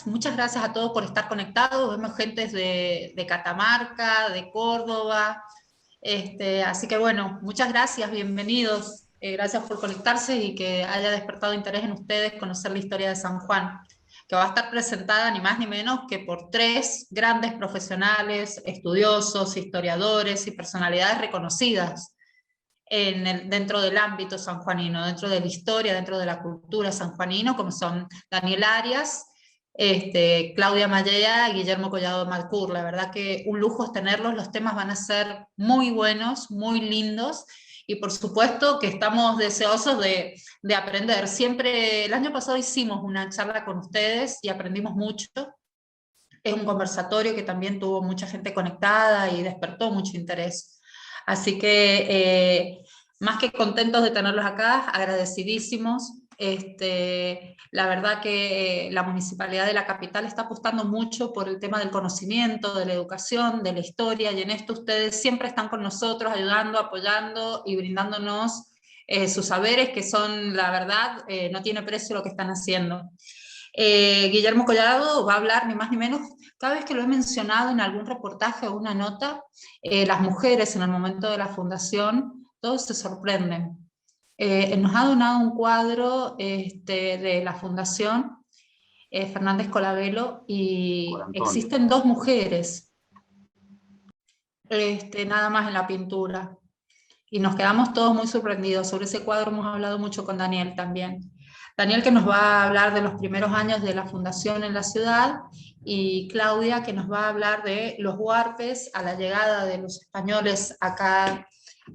Muchas gracias a todos por estar conectados. Vemos gente de Catamarca, de Córdoba. Así que bueno, muchas gracias, bienvenidos. Gracias por conectarse y que haya despertado interés en ustedes conocer la historia de San Juan, que va a estar presentada ni más ni menos que por 3 grandes profesionales, estudiosos, historiadores y personalidades reconocidas dentro del ámbito sanjuanino, dentro de la historia, dentro de la cultura sanjuanino, como son Daniel Arias, Claudia Mallea y Guillermo Collado Malcour. La verdad que un lujo es tenerlos, los temas van a ser muy buenos, muy lindos, y por supuesto que estamos deseosos de aprender. Siempre, el año pasado hicimos una charla con ustedes y aprendimos mucho. Es un conversatorio que también tuvo mucha gente conectada y despertó mucho interés. Así que más que contentos de tenerlos acá, agradecidísimos. La verdad que la Municipalidad de la capital está apostando mucho por el tema del conocimiento, de la educación, de la historia, y en esto ustedes siempre están con nosotros, ayudando, apoyando y brindándonos sus saberes, que son, la verdad, no tiene precio lo que están haciendo. Guillermo Collado va a hablar ni más ni menos, cada vez que lo he mencionado en algún reportaje o una nota, las mujeres en el momento de la fundación, todos se sorprenden. Nos ha donado un cuadro de la fundación Fernández Colabello, y existen 2 mujeres nada más en la pintura, y nos quedamos todos muy sorprendidos. Sobre ese cuadro hemos hablado mucho con Daniel también. Daniel, que nos va a hablar de los primeros años de la fundación en la ciudad, y Claudia, que nos va a hablar de los huarpes a la llegada de los españoles acá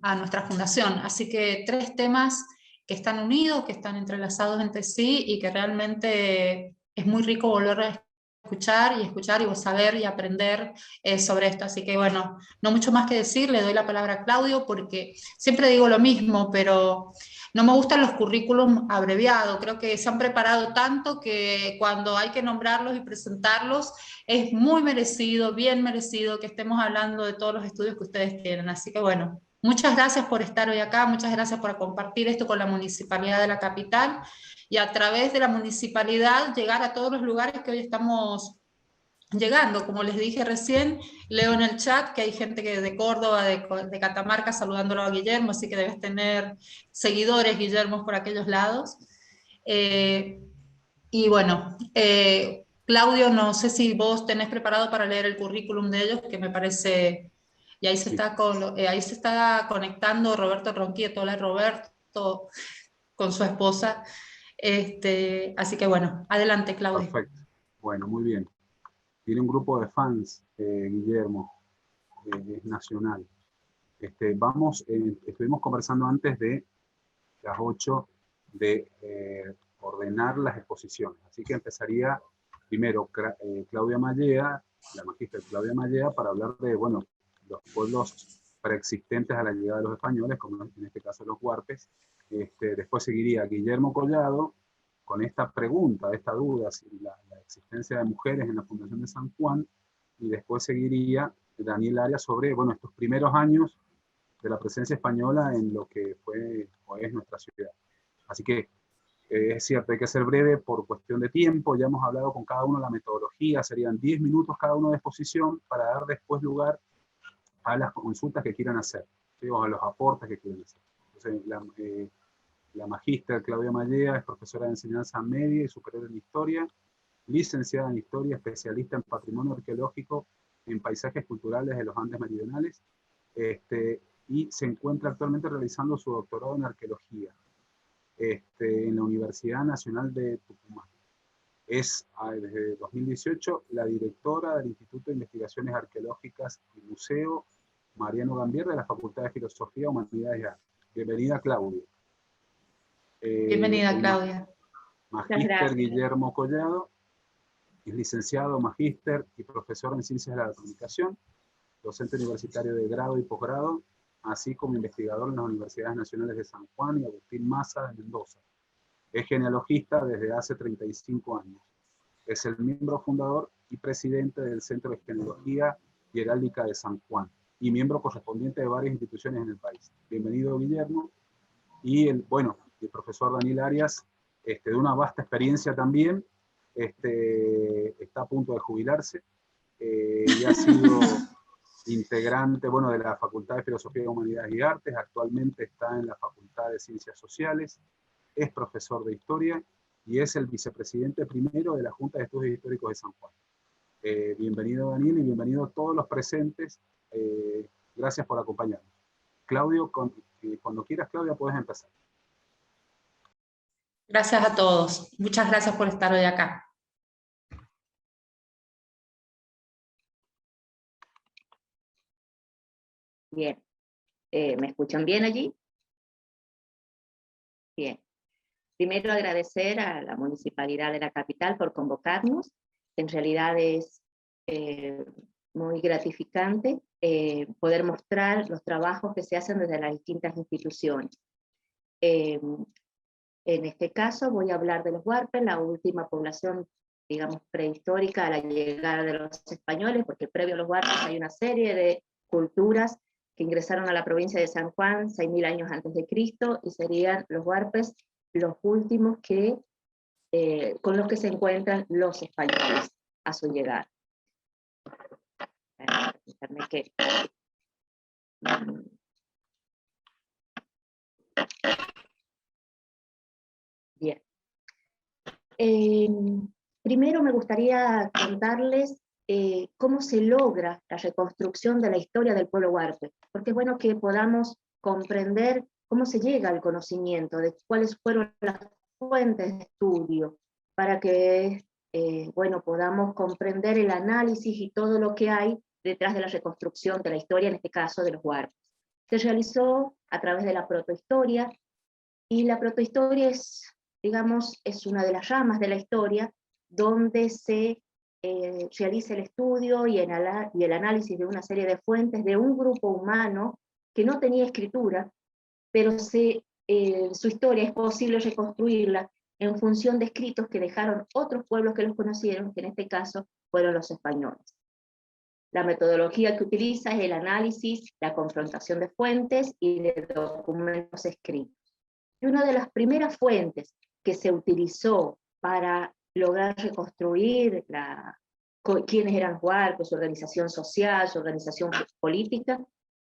a nuestra fundación. Así que 3 temas que están unidos, que están entrelazados entre sí, y que realmente es muy rico volver a escuchar y saber y aprender sobre esto. Así que bueno, no mucho más que decir, le doy la palabra a Claudio, porque siempre digo lo mismo, pero no me gustan los currículums abreviados. Creo que se han preparado tanto que cuando hay que nombrarlos y presentarlos es muy merecido, bien merecido que estemos hablando de todos los estudios que ustedes tienen. Así que bueno, muchas gracias por estar hoy acá, muchas gracias por compartir esto con la Municipalidad de la capital, y a través de la Municipalidad llegar a todos los lugares que hoy estamos llegando. Como les dije recién, leo en el chat que hay gente que de Córdoba, de Catamarca, saludándolo a Guillermo, así que debes tener seguidores, Guillermo, por aquellos lados. Y bueno, Claudio, no sé si vos tenés preparado para leer el currículum de ellos, que me parece, y ahí se, ahí se está conectando Roberto Ronquieto. Hola Roberto, con su esposa. Así que bueno, adelante Claudio. Perfecto, bueno, muy bien. Tiene un grupo de fans, Guillermo, es nacional. Estuvimos conversando antes de las 8 de ordenar las exposiciones. Así que empezaría primero Claudia Mallea, la magíster Claudia Mallea, para hablar de, bueno, los pueblos preexistentes a la llegada de los españoles, como en este caso los huarpes. Después seguiría Guillermo Collado con esta pregunta, esta duda, si la existencia de mujeres en la Fundación de San Juan, y después seguiría Daniel Arias sobre, bueno, estos primeros años de la presencia española en lo que fue o es nuestra ciudad. Así que es cierto, hay que ser breve por cuestión de tiempo. Ya hemos hablado con cada uno de la metodología, serían 10 minutos cada uno de exposición para dar después lugar a las consultas que quieran hacer, ¿sí? O a los aportes que quieran hacer. Entonces, la magíster Claudia Mallea es profesora de enseñanza media y superior en historia, licenciada en historia, especialista en patrimonio arqueológico en paisajes culturales de los Andes meridionales, y se encuentra actualmente realizando su doctorado en arqueología en la Universidad Nacional de Tucumán. Es desde 2018 la directora del Instituto de Investigaciones Arqueológicas y Museo Mariano Gambier de la Facultad de Filosofía, Humanidades y Arte. Bienvenida, Claudia. Bienvenida, Claudia. Magíster Guillermo Collado es licenciado, magíster y profesor en Ciencias de la Comunicación, docente universitario de grado y posgrado, así como investigador en las Universidades Nacionales de San Juan y Agustín Maza de Mendoza. Es genealogista desde hace 35 años. Es el miembro fundador y presidente del Centro de Genealogía y Heráldica de San Juan, y miembro correspondiente de varias instituciones en el país. Bienvenido, Guillermo. Y el profesor Daniel Arias, de una vasta experiencia también, está a punto de jubilarse y ha sido integrante, bueno, de la Facultad de Filosofía, Humanidades y Artes, actualmente está en la Facultad de Ciencias Sociales, es profesor de Historia y es el vicepresidente primero de la Junta de Estudios Históricos de San Juan. Bienvenido Daniel y bienvenido a todos los presentes, gracias por acompañarnos. Claudio, cuando quieras Claudia puedes empezar. Gracias a todos, muchas gracias por estar hoy acá. Bien, ¿me escuchan bien allí? Bien. Primero agradecer a la Municipalidad de la capital por convocarnos. En realidad es muy gratificante poder mostrar los trabajos que se hacen desde las distintas instituciones. En este caso voy a hablar de los huarpes, la última población, digamos, prehistórica a la llegada de los españoles, porque previo a los huarpes hay una serie de culturas que ingresaron a la provincia de San Juan 6.000 años antes de Cristo, y serían los huarpes los últimos que, con los que se encuentran los españoles a su llegada. Bien. Primero me gustaría contarles cómo se logra la reconstrucción de la historia del pueblo huarpe, porque es bueno que podamos comprender cómo se llega al conocimiento de cuáles fueron las fuentes de estudio, para que bueno, podamos comprender el análisis y todo lo que hay detrás de la reconstrucción de la historia, en este caso de los huarpes. Se realizó a través de la protohistoria, y la protohistoria es, digamos, es una de las ramas de la historia donde se realiza el estudio y el análisis de una serie de fuentes de un grupo humano que no tenía escritura, pero su historia es posible reconstruirla en función de escritos que dejaron otros pueblos que los conocieron, que en este caso fueron los españoles. La metodología que utiliza es el análisis, la confrontación de fuentes y de documentos escritos. Y una de las primeras fuentes que se utilizó para lograr reconstruir quiénes eran huarpes, su organización social, su organización política,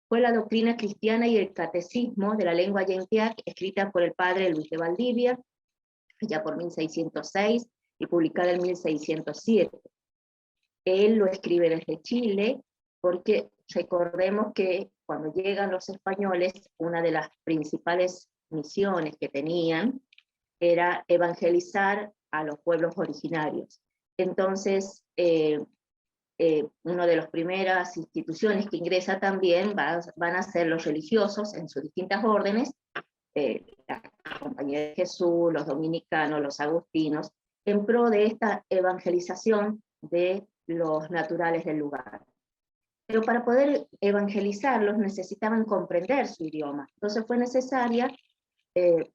fue la doctrina cristiana y el catecismo de la lengua yenteac, escrita por el padre Luis de Valdivia, ya por 1606, y publicada en 1607. Él lo escribe desde Chile, porque recordemos que cuando llegan los españoles, una de las principales misiones que tenían era evangelizar a los pueblos originarios. Entonces, una de las primeras instituciones que ingresa también van a ser los religiosos en sus distintas órdenes, la Compañía de Jesús, los dominicanos, los agustinos, en pro de esta evangelización de los naturales del lugar. Pero para poder evangelizarlos necesitaban comprender su idioma. Entonces fue necesaria,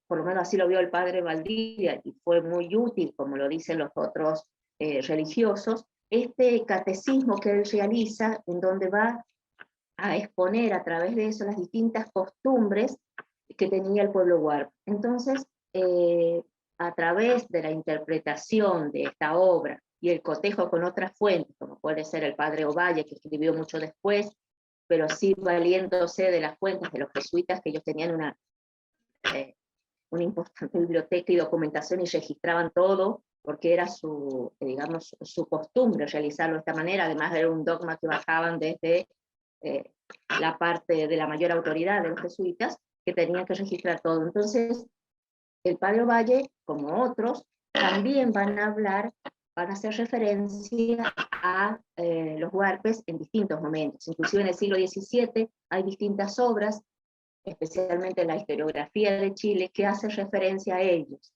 por lo menos así lo vio el padre Valdivia, y fue muy útil, como lo dicen los otros religiosos, este catecismo que él realiza, en donde va a exponer a través de eso las distintas costumbres que tenía el pueblo huarpe. Entonces, a través de la interpretación de esta obra y el cotejo con otras fuentes, como puede ser el padre Ovalle, que escribió mucho después, pero sí valiéndose de las fuentes de los jesuitas, que ellos tenían una importante biblioteca y documentación y registraban todo, porque era digamos, su costumbre realizarlo de esta manera. Además era un dogma que bajaban desde la parte de la mayor autoridad de los jesuitas, que tenían que registrar todo. Entonces, el padre Ovalle, como otros, también van a hacer referencia a los huarpes en distintos momentos. Inclusive en el siglo XVII hay distintas obras, especialmente la historiografía de Chile, que hace referencia a ellos.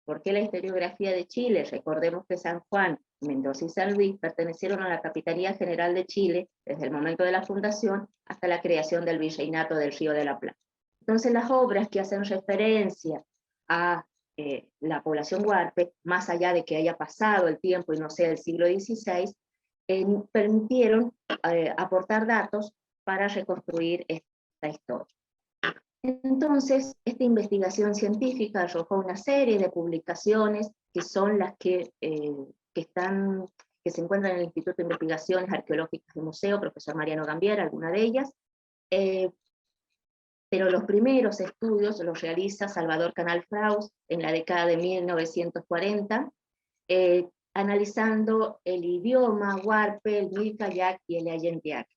¿Por qué la historiografía de Chile? Recordemos que San Juan, Mendoza y San Luis pertenecieron a la Capitanía General de Chile desde el momento de la fundación hasta la creación del Virreinato del Río de la Plata. Entonces las obras que hacen referencia a la población huarpe, más allá de que haya pasado el tiempo y no sea el siglo XVI, permitieron aportar datos para reconstruir esta historia. Entonces, esta investigación científica arrojó una serie de publicaciones que son las que se encuentran en el Instituto de Investigaciones Arqueológicas del Museo, profesor Mariano Gambier, alguna de ellas, pero los primeros estudios los realiza Salvador Canal-Fraus en la década de 1940, analizando el idioma huarpe, el Milcayac y el Allenteac.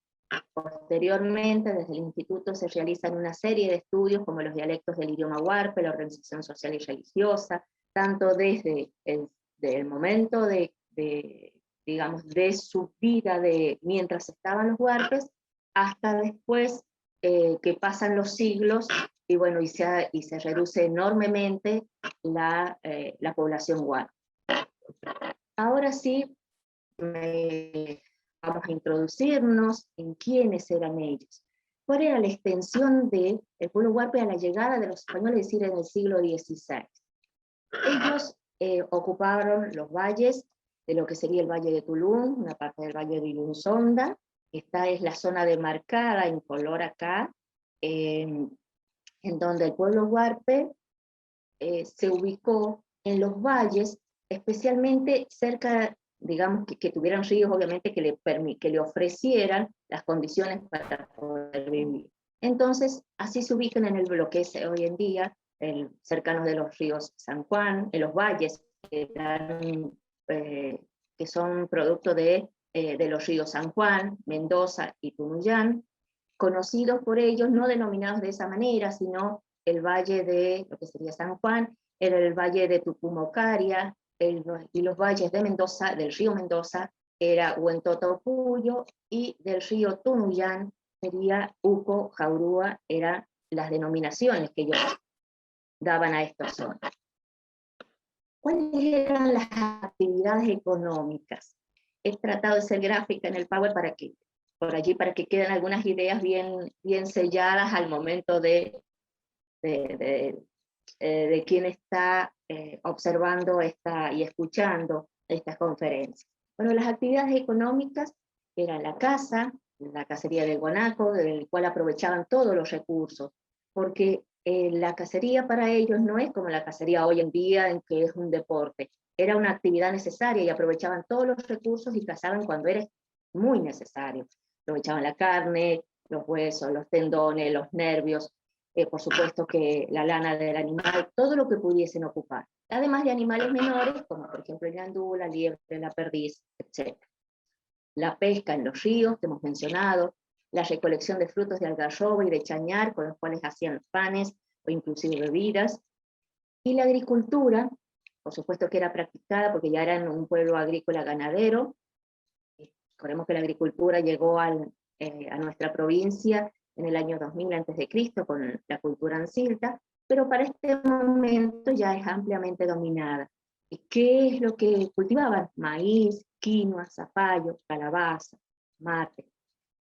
Posteriormente, desde el instituto se realizan una serie de estudios como los dialectos del idioma huarpe, la organización social y religiosa, tanto desde el momento digamos, de su vida mientras estaban los huarpes, hasta después que pasan los siglos, y bueno, y se reduce enormemente la población huarpe. Ahora sí, vamos a introducirnos en quiénes eran ellos. ¿Cuál era la extensión del pueblo huarpe a la llegada de los españoles, es decir, en el siglo XVI? Ellos ocuparon los valles de lo que sería el Valle de Tulum, una parte del Valle de Ilunzonda. Esta es la zona demarcada en color acá, en donde el pueblo huarpe se ubicó en los valles, especialmente cerca, digamos, que tuvieran ríos, obviamente, que le ofrecieran las condiciones para poder vivir. Entonces, así se ubican en lo que es hoy en día, cercanos de los ríos San Juan, en los valles que son producto de los ríos San Juan, Mendoza y Tunuyán, conocidos por ellos, no denominados de esa manera, sino el valle de lo que sería San Juan, era el valle de Tucumocaria, y los valles de Mendoza, del río Mendoza, era Huentotopuyo, y del río Tunuyán sería Uco, Jaurúa, eran las denominaciones que ellos daban a estas zonas. ¿Cuáles eran las actividades económicas? He tratado de ser gráfica en el Power para que queden algunas ideas bien selladas al momento de quien está observando y escuchando estas conferencias. Bueno, las actividades económicas eran la cacería del guanaco, del cual aprovechaban todos los recursos, porque la cacería para ellos no es como la cacería hoy en día, en que es un deporte. Era una actividad necesaria y aprovechaban todos los recursos y cazaban cuando era muy necesario. Aprovechaban la carne, los huesos, los tendones, los nervios, por supuesto que la lana del animal, todo lo que pudiesen ocupar. Además de animales menores, como por ejemplo el gandú, la liebre, la perdiz, etc. La pesca en los ríos, que hemos mencionado, la recolección de frutos de algarroba y de chañar, con los cuales hacían los panes o inclusive bebidas, y la agricultura, por supuesto que era practicada porque ya eran un pueblo agrícola ganadero. Recordemos que la agricultura llegó a nuestra provincia en el año 2000 a.C., con la cultura ancilta, pero para este momento ya es ampliamente dominada. ¿Y qué es lo que cultivaban? Maíz, quinoa, zapallo, calabaza, mate.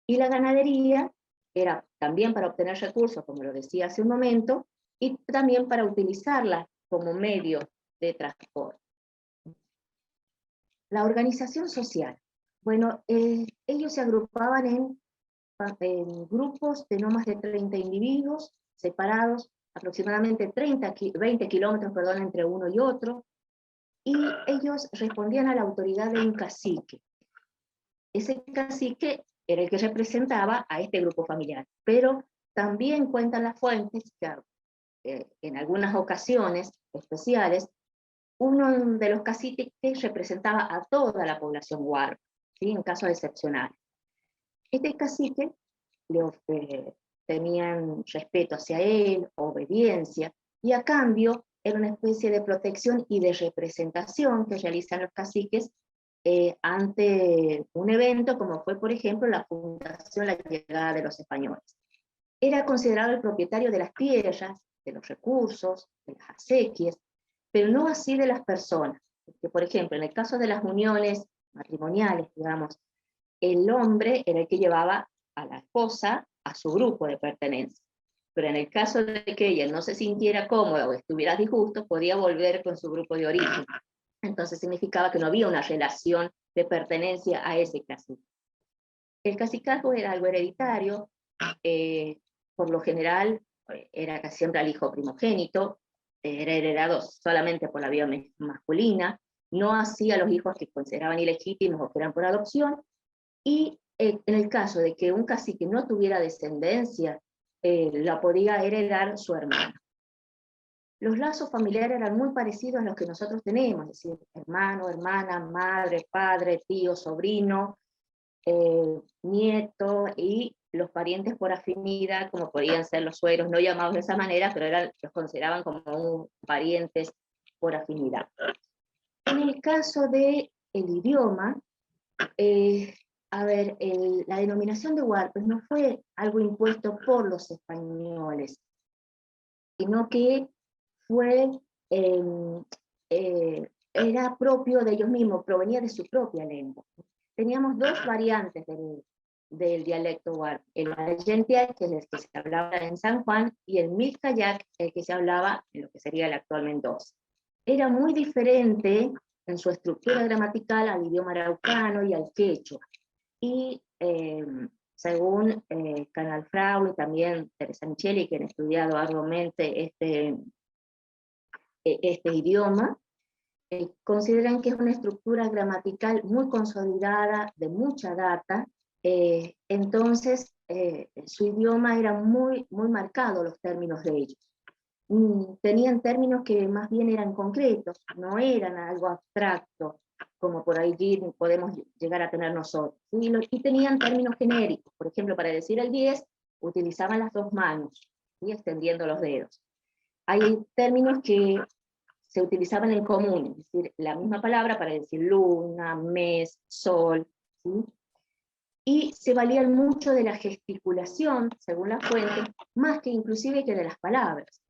Y la ganadería era también para obtener recursos, como lo decía hace un momento, y también para utilizarla como medio de transporte. La organización social. Bueno, ellos se agrupaban en grupos de no más de 30 individuos, separados aproximadamente 20 kilómetros entre uno y otro, y ellos respondían a la autoridad de un cacique. Ese cacique era el que representaba a este grupo familiar, pero también cuentan las fuentes que en algunas ocasiones especiales, uno de los caciques representaba a toda la población huarpe, ¿sí? En casos excepcionales. Este cacique tenían respeto hacia él, obediencia, y a cambio era una especie de protección y de representación que realizan los caciques ante un evento como fue, por ejemplo, la fundación, la llegada de los españoles. Era considerado el propietario de las tierras, de los recursos, de las acequias, pero no así de las personas. Porque, por ejemplo, en el caso de las uniones matrimoniales, digamos, el hombre era el que llevaba a la esposa a su grupo de pertenencia. Pero en el caso de que ella no se sintiera cómoda o estuviera a disgusto, podía volver con su grupo de origen. Entonces significaba que no había una relación de pertenencia a ese cacique. El cacicazgo era algo hereditario, por lo general era casi siempre al hijo primogénito, era heredado solamente por la vía masculina, no así a los hijos que consideraban ilegítimos o que eran por adopción, y en el caso de que un cacique no tuviera descendencia, la podía heredar su hermano. Los lazos familiares eran muy parecidos a los que nosotros tenemos, es decir, hermano, hermana, madre, padre, tío, sobrino, nieto, y los parientes por afinidad, como podían ser los suegros, no llamados de esa manera, pero los consideraban como parientes por afinidad. En el caso del idioma, a ver, la denominación de huarpes no fue algo impuesto por los españoles, sino que fue, era propio de ellos mismos, provenía de su propia lengua. Teníamos dos variantes del dialecto huarpe, el Allentia, que es el que se hablaba en San Juan, y el Mixcayac, el que se hablaba en lo que sería el actual Mendoza. Era muy diferente en su estructura gramatical al idioma araucano y al quechua. Y según Canal Frau y también Teresa Micheli, que han estudiado arduamente este idioma, consideran que es una estructura gramatical muy consolidada, de mucha data, entonces su idioma era muy marcado, los términos de ellos. Tenían términos que más bien eran concretos, no eran algo abstracto, como por allí podemos llegar a tener nosotros. Y tenían términos genéricos, por ejemplo, para decir el 10, utilizaban las dos manos, ¿sí? Extendiendo los dedos. Hay términos que se utilizaban en común, es decir, la misma palabra para decir luna, mes, sol, ¿sí? Y se valían mucho de la gesticulación, según la fuente, más que inclusive que de las palabras.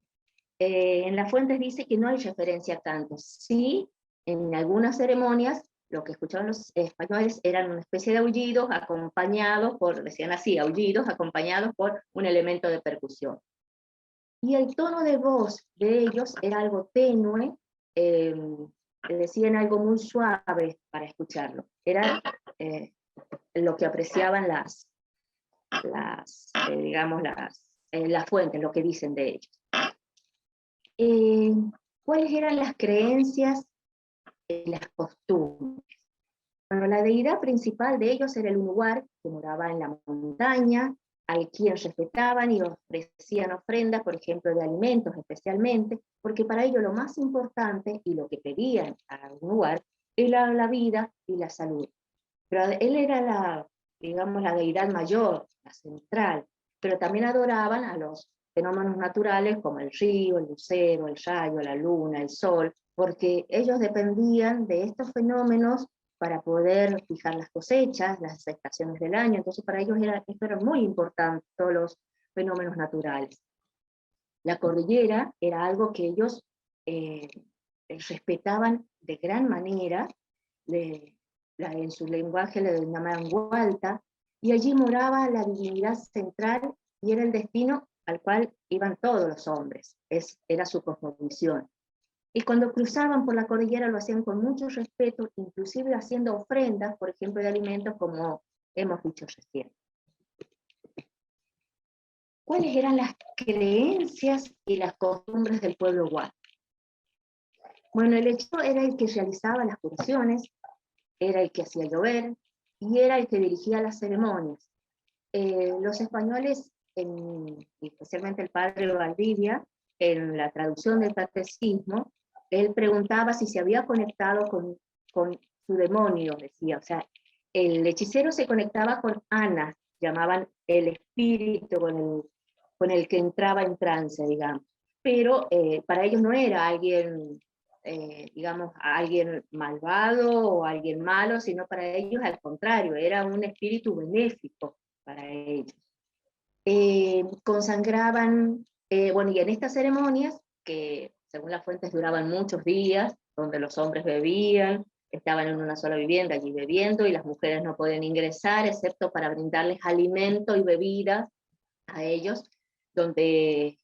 En las fuentes dice que no hay referencia a cantos. Sí, en algunas ceremonias, lo que escuchaban los españoles eran una especie de aullidos acompañados por, decían así, aullidos acompañados por un elemento de percusión. Y el tono de voz de ellos era algo tenue, decían algo muy suave para escucharlo. Era lo que apreciaban las fuentes, lo que dicen de ellos. ¿Cuáles eran las creencias y las costumbres? Bueno, la deidad principal de ellos era el Unuar, que moraba en la montaña, al quien respetaban y ofrecían ofrendas, por ejemplo, de alimentos especialmente, porque para ellos lo más importante y lo que pedían a Unuar era la vida y la salud. Pero él era digamos, la deidad mayor, la central, pero también adoraban a los fenómenos naturales como el río, el lucero, el rayo, la luna, el sol, porque ellos dependían de estos fenómenos para poder fijar las cosechas, las estaciones del año. Entonces para ellos esto era muy importante, todos los fenómenos naturales. La cordillera era algo que ellos respetaban de gran manera, en su lenguaje le llamaban Hualta, y allí moraba la divinidad central y era el destino al cual iban todos los hombres, era su cosmovisión. Y cuando cruzaban por la cordillera lo hacían con mucho respeto, inclusive haciendo ofrendas, por ejemplo, de alimentos, como hemos dicho recién. ¿Cuáles eran las creencias y las costumbres del pueblo huarpe? Bueno, el hechizo era el que realizaba las curaciones, era el que hacía llover, y era el que dirigía las ceremonias. Los españoles, especialmente el padre Valdivia, en la traducción del catecismo, él preguntaba si se había conectado con su demonio, decía. O sea, el hechicero se conectaba con Ana, llamaban el espíritu con el que entraba en trance, digamos. Pero para ellos no era alguien, digamos, alguien malvado o alguien malo, sino para ellos al contrario, era un espíritu benéfico para ellos. Consagraban, bueno, y en estas ceremonias, que según las fuentes duraban muchos días, donde los hombres bebían, estaban en una sola vivienda allí bebiendo, y las mujeres no podían ingresar, excepto para brindarles alimento y bebidas a ellos, donde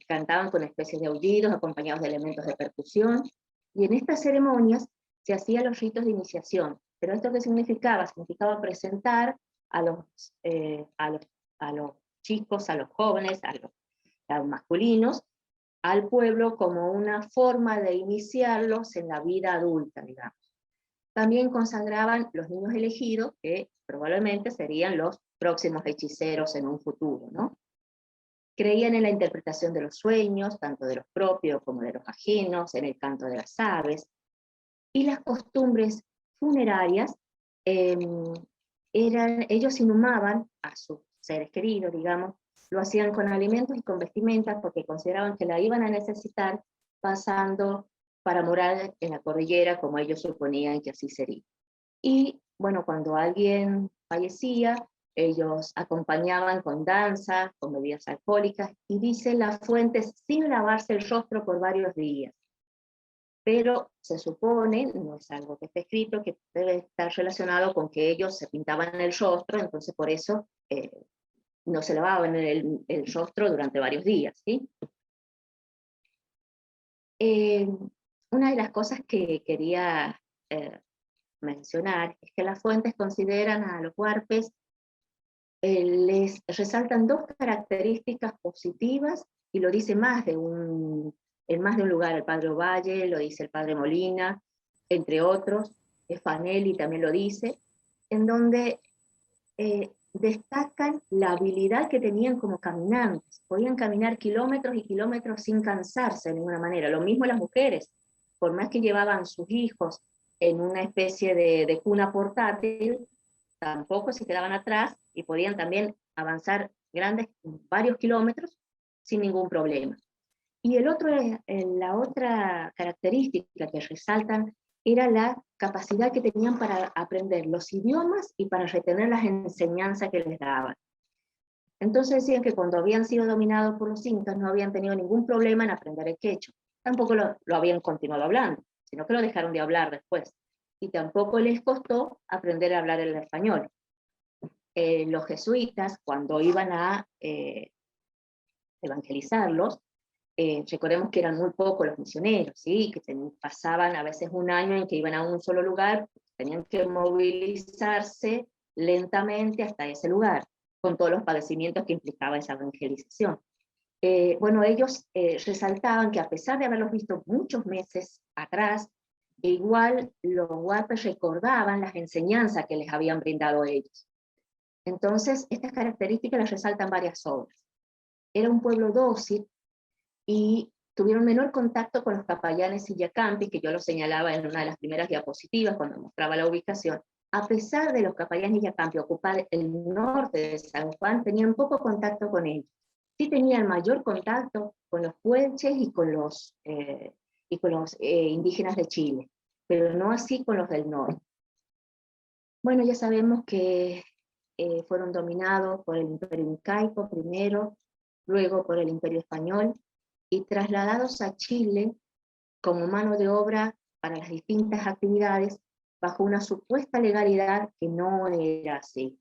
cantaban con especies de aullidos, acompañados de elementos de percusión, y en estas ceremonias se hacían los ritos de iniciación. Pero ¿esto qué significaba? Significaba presentar a los chicos, a los jóvenes, masculinos, al pueblo como una forma de iniciarlos en la vida adulta, digamos. También consagraban los niños elegidos, que probablemente serían los próximos hechiceros en un futuro, ¿no? Creían en la interpretación de los sueños, tanto de los propios como de los ajenos, en el canto de las aves, y las costumbres funerarias, ellos inhumaban a sus seres queridos, digamos, lo hacían con alimentos y con vestimentas porque consideraban que la iban a necesitar pasando para morar en la cordillera, como ellos suponían que así sería. Y bueno, cuando alguien fallecía, ellos acompañaban con danza, con bebidas alcohólicas, y dice las fuentes, sin lavarse el rostro por varios días. Pero se supone, no es algo que esté escrito, que debe estar relacionado con que ellos se pintaban el rostro, entonces por eso no se lavaban el rostro durante varios días, ¿sí? Una de las cosas que quería mencionar es que las fuentes consideran a los huarpes, les resaltan dos características positivas, y lo dice en más de un lugar, el padre Ovalle, lo dice el padre Molina, entre otros, Fanelli también lo dice, en donde destacan la habilidad que tenían como caminantes. Podían caminar kilómetros y kilómetros sin cansarse de ninguna manera. Lo mismo las mujeres, por más que llevaban sus hijos en una especie de cuna portátil, tampoco se quedaban atrás y podían también avanzar varios kilómetros sin ningún problema. Y la otra característica que resaltan era la capacidad que tenían para aprender los idiomas y para retener las enseñanzas que les daban. Entonces decían que cuando habían sido dominados por los incas no habían tenido ningún problema en aprender el quechua. Tampoco lo habían continuado hablando, sino que lo dejaron de hablar después. Y tampoco les costó aprender a hablar el español. Los jesuitas, cuando iban a evangelizarlos, recordemos que eran muy pocos los misioneros, ¿sí? Que pasaban a veces un año en que iban a un solo lugar, tenían que movilizarse lentamente hasta ese lugar, con todos los padecimientos que implicaba esa evangelización. Bueno, ellos resaltaban que a pesar de haberlos visto muchos meses atrás, igual los huarpes recordaban las enseñanzas que les habían brindado ellos. Entonces, estas características las resaltan varias obras. Era un pueblo dócil, y tuvieron menor contacto con los capellanes y yacampis, que yo lo señalaba en una de las primeras diapositivas cuando mostraba la ubicación. A pesar de los capellanes y yacampis ocupar el norte de San Juan, tenían poco contacto con ellos. Sí tenían mayor contacto con los puelches y con los indígenas de Chile, pero no así con los del norte. Bueno, ya sabemos que fueron dominados por el Imperio Incaico primero, luego por el Imperio Español, y trasladados a Chile como mano de obra para las distintas actividades, bajo una supuesta legalidad que no era así.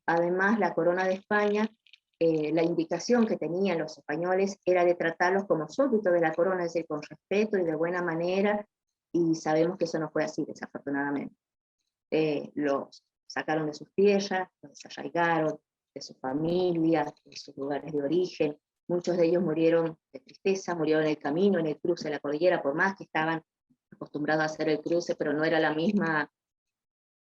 Además, la corona de España, la indicación que tenían los españoles era de tratarlos como súbditos de la corona, es decir, con respeto y de buena manera, y sabemos que eso no fue así, desafortunadamente. Los sacaron de sus tierras, los desarraigaron de sus familias, de sus lugares de origen. Muchos de ellos murieron de tristeza, murieron en el camino, en el cruce de la cordillera, por más que estaban acostumbrados a hacer el cruce, pero no era la misma,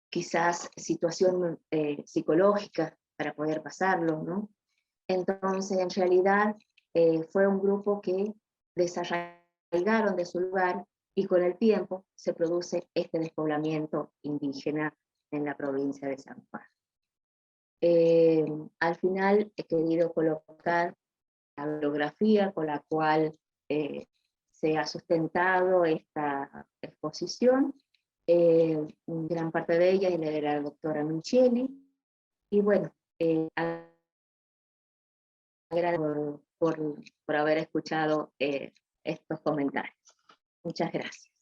quizás, situación psicológica para poder pasarlo, ¿no? Entonces, en realidad, fue un grupo que desarraigaron de su lugar, y con el tiempo se produce este despoblamiento indígena en la provincia de San Juan. Al final he querido colocar la bibliografía con la cual se ha sustentado esta exposición, gran parte de ella es de la doctora Micheli, y bueno, agradezco por haber escuchado estos comentarios. Muchas gracias.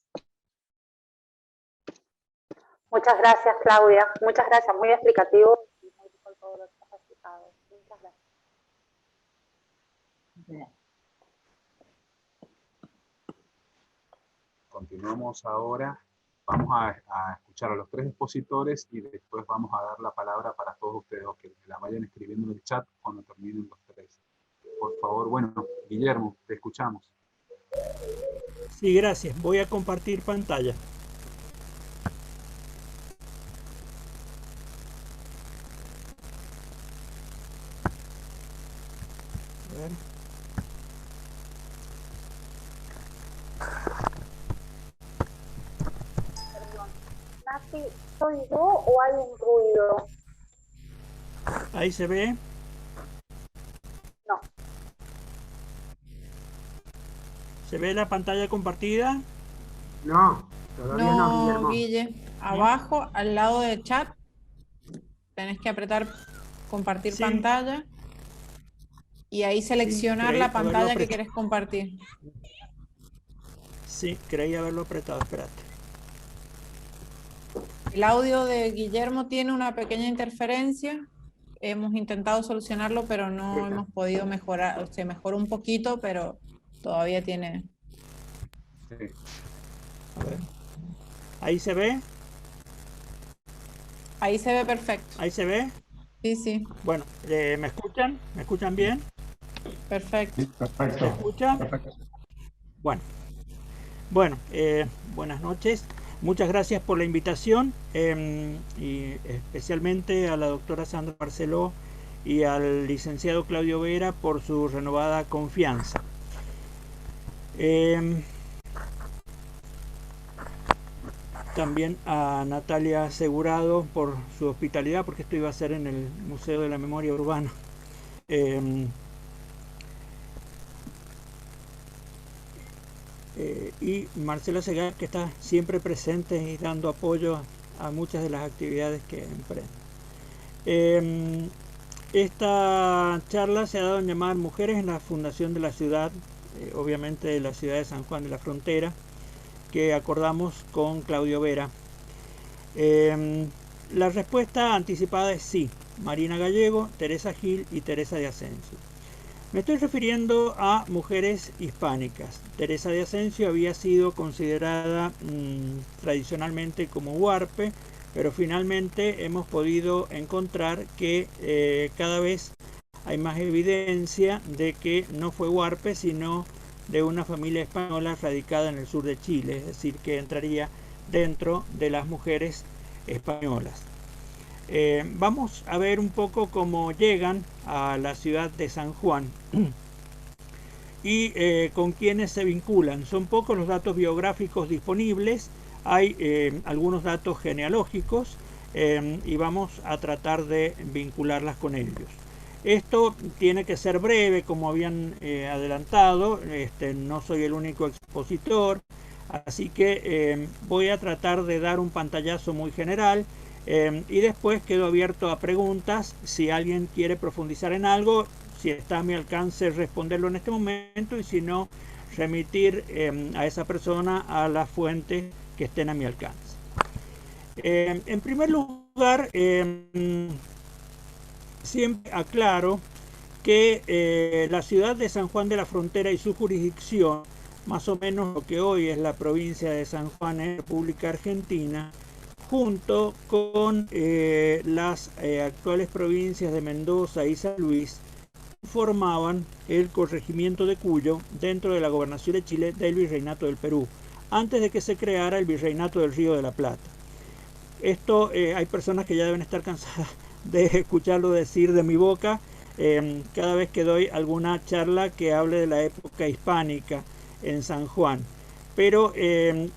Muchas gracias, Claudia. Muchas gracias, muy explicativo y muy rico todo lo que has explicado. Muchas gracias. Continuamos ahora. Vamos a escuchar a los tres expositores y después vamos a dar la palabra para todos ustedes, que la vayan escribiendo en el chat cuando terminen los tres por favor. Bueno, Guillermo, te escuchamos. Sí, gracias. Voy a compartir pantalla. A ver. Perdón. Nati, ¿soy yo o hay un ruido? Ahí se ve. No. ¿Se ve la pantalla compartida? No, todavía no, Guillermo. Guille, abajo, al lado de chat, tenés que apretar compartir Sí. pantalla y ahí seleccionar creí la haberlo pantalla que apretado. querés compartir. Sí, creí haberlo apretado. Espérate. El audio de Guillermo tiene una pequeña interferencia. Hemos intentado solucionarlo, pero no hemos podido mejorar. Se mejoró un poquito, pero todavía tiene. Sí. A ver. ¿Ahí se ve? Ahí se ve perfecto. ¿Ahí se ve? Sí, sí, Bueno, ¿me escuchan? ¿Me escuchan bien? perfecto. ¿Se Perfecto. escucha? Bueno, buenas noches. Muchas gracias por la invitación y especialmente a la doctora Sandra Barceló y al licenciado Claudio Vera por su renovada confianza. También a Natalia Asegurado por su hospitalidad, porque esto iba a ser en el Museo de la Memoria Urbana. Y Marcela Segar, que está siempre presente y dando apoyo a muchas de las actividades que emprende. Esta charla se ha dado en llamar Mujeres en la Fundación de la Ciudad, obviamente de la ciudad de San Juan de la Frontera, que acordamos con Claudio Vera. La respuesta anticipada es sí. Marina Gallego, Teresa Gil y Teresa de Asensio. Me estoy refiriendo a mujeres hispánicas. Teresa de Asensio había sido considerada tradicionalmente como huarpe, pero finalmente hemos podido encontrar que cada vez hay más evidencia de que no fue huarpe, sino de una familia española radicada en el sur de Chile, es decir, que entraría dentro de las mujeres españolas. Vamos a ver un poco cómo llegan a la ciudad de San Juan y con quiénes se vinculan. Son pocos los datos biográficos disponibles, hay algunos datos genealógicos y vamos a tratar de vincularlas con ellos. Esto tiene que ser breve, como habían adelantado, no soy el único expositor, así que voy a tratar de dar un pantallazo muy general. Y después quedo abierto a preguntas si alguien quiere profundizar en algo, si está a mi alcance responderlo en este momento y si no, remitir a esa persona a las fuentes que estén a mi alcance. En primer lugar, siempre aclaro que la ciudad de San Juan de la Frontera y su jurisdicción, más o menos lo que hoy es la provincia de San Juan en República Argentina, junto con las actuales provincias de Mendoza y San Luis, formaban el corregimiento de Cuyo dentro de la gobernación de Chile del Virreinato del Perú, antes de que se creara el Virreinato del Río de la Plata. Esto hay personas que ya deben estar cansadas de escucharlo decir de mi boca cada vez que doy alguna charla que hable de la época hispánica en San Juan. Pero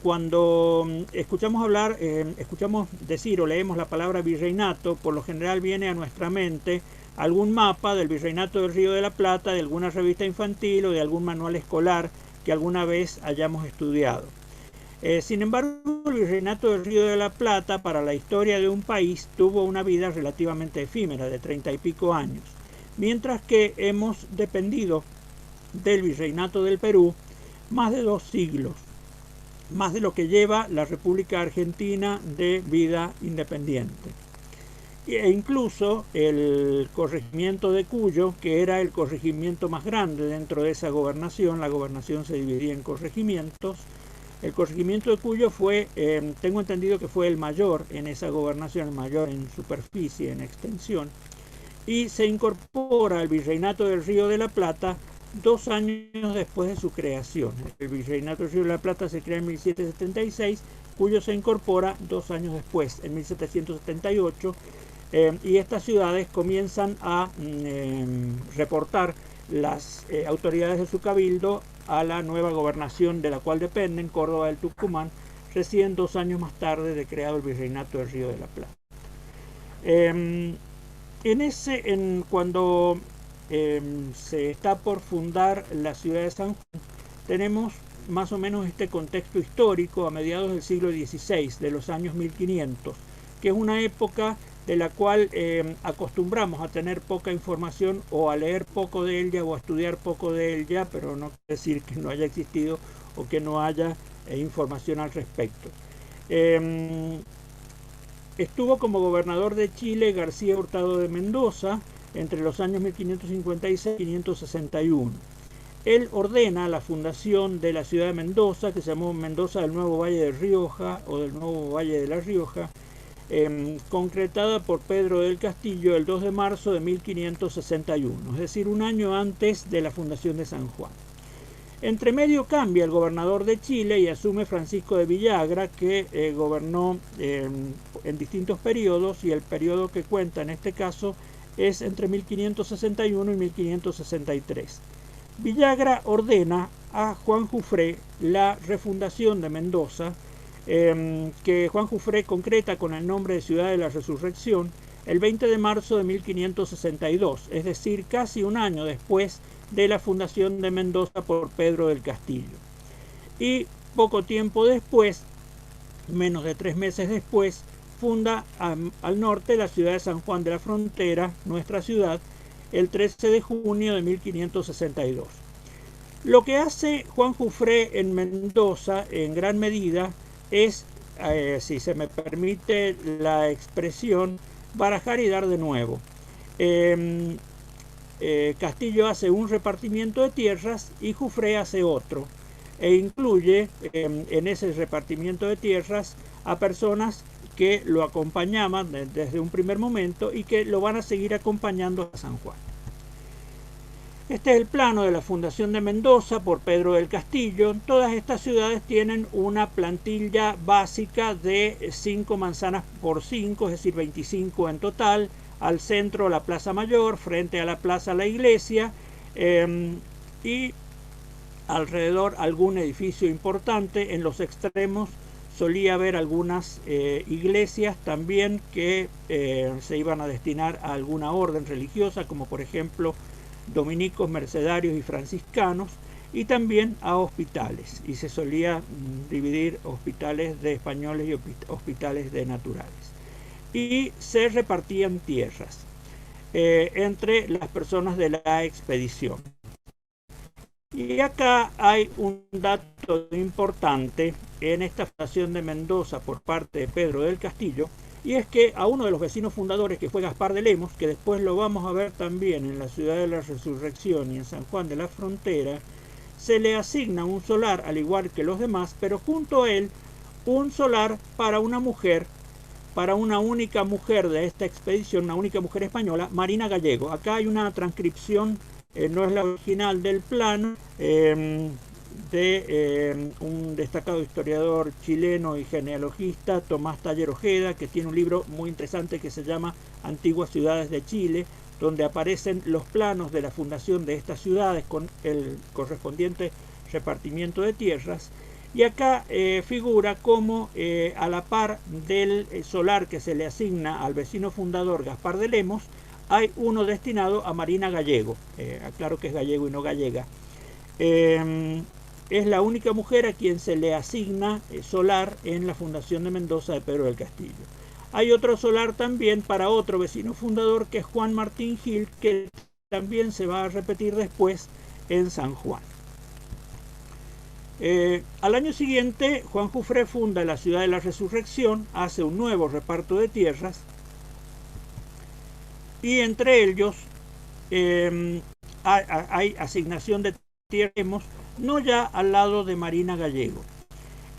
cuando escuchamos hablar, escuchamos decir o leemos la palabra virreinato, por lo general viene a nuestra mente algún mapa del Virreinato del Río de la Plata, de alguna revista infantil o de algún manual escolar que alguna vez hayamos estudiado. Sin embargo, el Virreinato del Río de la Plata, para la historia de un país, tuvo una vida relativamente efímera, de 30 y pico años, mientras que hemos dependido del Virreinato del Perú más de 2 siglos. Más de lo que lleva la República Argentina de vida independiente. E incluso el corregimiento de Cuyo, que era el corregimiento más grande dentro de esa gobernación, la gobernación se dividía en corregimientos, el corregimiento de Cuyo fue, tengo entendido que fue el mayor en esa gobernación, el mayor en superficie, en extensión, y se incorpora al Virreinato del Río de la Plata 2 años después de su creación. El Virreinato del Río de la Plata se crea en 1776, Cuyo se incorpora 2 años después, en 1778, y estas ciudades comienzan a reportar las autoridades de su cabildo a la nueva gobernación de la cual dependen, Córdoba del Tucumán, recién 2 años más tarde de creado el Virreinato del Río de la Plata. Cuando se está por fundar la ciudad de San Juan, tenemos más o menos este contexto histórico a mediados del siglo XVI, de los años 1500, que es una época de la cual acostumbramos a tener poca información o a leer poco de ella o a estudiar poco de ella, pero no quiere decir que no haya existido o que no haya información al respecto. Estuvo como gobernador de Chile García Hurtado de Mendoza entre los años 1556 y 1561. Él ordena la fundación de la ciudad de Mendoza, que se llamó Mendoza del Nuevo Valle de Rioja o del Nuevo Valle de La Rioja, concretada por Pedro del Castillo el 2 de marzo de 1561, es decir, un año antes de la fundación de San Juan. Entre medio cambia el gobernador de Chile y asume Francisco de Villagra, que gobernó en distintos periodos, y el periodo que cuenta en este caso es entre 1561 y 1563. Villagra ordena a Juan Jufré la refundación de Mendoza, que Juan Jufré concreta con el nombre de Ciudad de la Resurrección el 20 de marzo de 1562, es decir, casi un año después de la fundación de Mendoza por Pedro del Castillo. Y poco tiempo después, menos de 3 meses después, funda al norte la ciudad de San Juan de la Frontera, nuestra ciudad, el 13 de junio de 1562. Lo que hace Juan Jufré en Mendoza, en gran medida, es, si se me permite la expresión, barajar y dar de nuevo. Castillo hace un repartimiento de tierras y Jufré hace otro, e incluye en ese repartimiento de tierras a personas que lo acompañaban desde un primer momento y que lo van a seguir acompañando a San Juan. Este es el plano de la fundación de Mendoza por Pedro del Castillo. Todas estas ciudades tienen una plantilla básica de 5 manzanas por 5, es decir, 25 en total. Al centro la Plaza Mayor, frente a la plaza la iglesia, y alrededor algún edificio importante. En los extremos solía haber algunas iglesias también que se iban a destinar a alguna orden religiosa, como por ejemplo dominicos, mercedarios y franciscanos, y también a hospitales, y se solía dividir hospitales de españoles y hospitales de naturales. Y se repartían tierras entre las personas de la expedición. Y acá hay un dato importante en esta fundación de Mendoza por parte de Pedro del Castillo, y es que a uno de los vecinos fundadores, que fue Gaspar de Lemos, que después lo vamos a ver también en la Ciudad de la Resurrección y en San Juan de la Frontera, se le asigna un solar al igual que los demás, pero junto a él un solar para una mujer, para una única mujer de esta expedición, una única mujer española, Marina Gallego. Acá hay una transcripción, no es la original del plano, de un destacado historiador chileno y genealogista, Tomás Taller Ojeda, que tiene un libro muy interesante que se llama Antiguas Ciudades de Chile, donde aparecen los planos de la fundación de estas ciudades con el correspondiente repartimiento de tierras. Y acá figura como a la par del solar que se le asigna al vecino fundador Gaspar de Lemos, hay uno destinado a Marina Gallego. Aclaro que es gallego y no gallega. Es la única mujer a quien se le asigna solar en la fundación de Mendoza de Pedro del Castillo. Hay otro solar también para otro vecino fundador, que es Juan Martín Gil, que también se va a repetir después en San Juan. Al año siguiente, Juan Jufré funda la Ciudad de la Resurrección, hace un nuevo reparto de tierras, y entre ellos hay asignación de tierras, no ya al lado de Marina Gallego.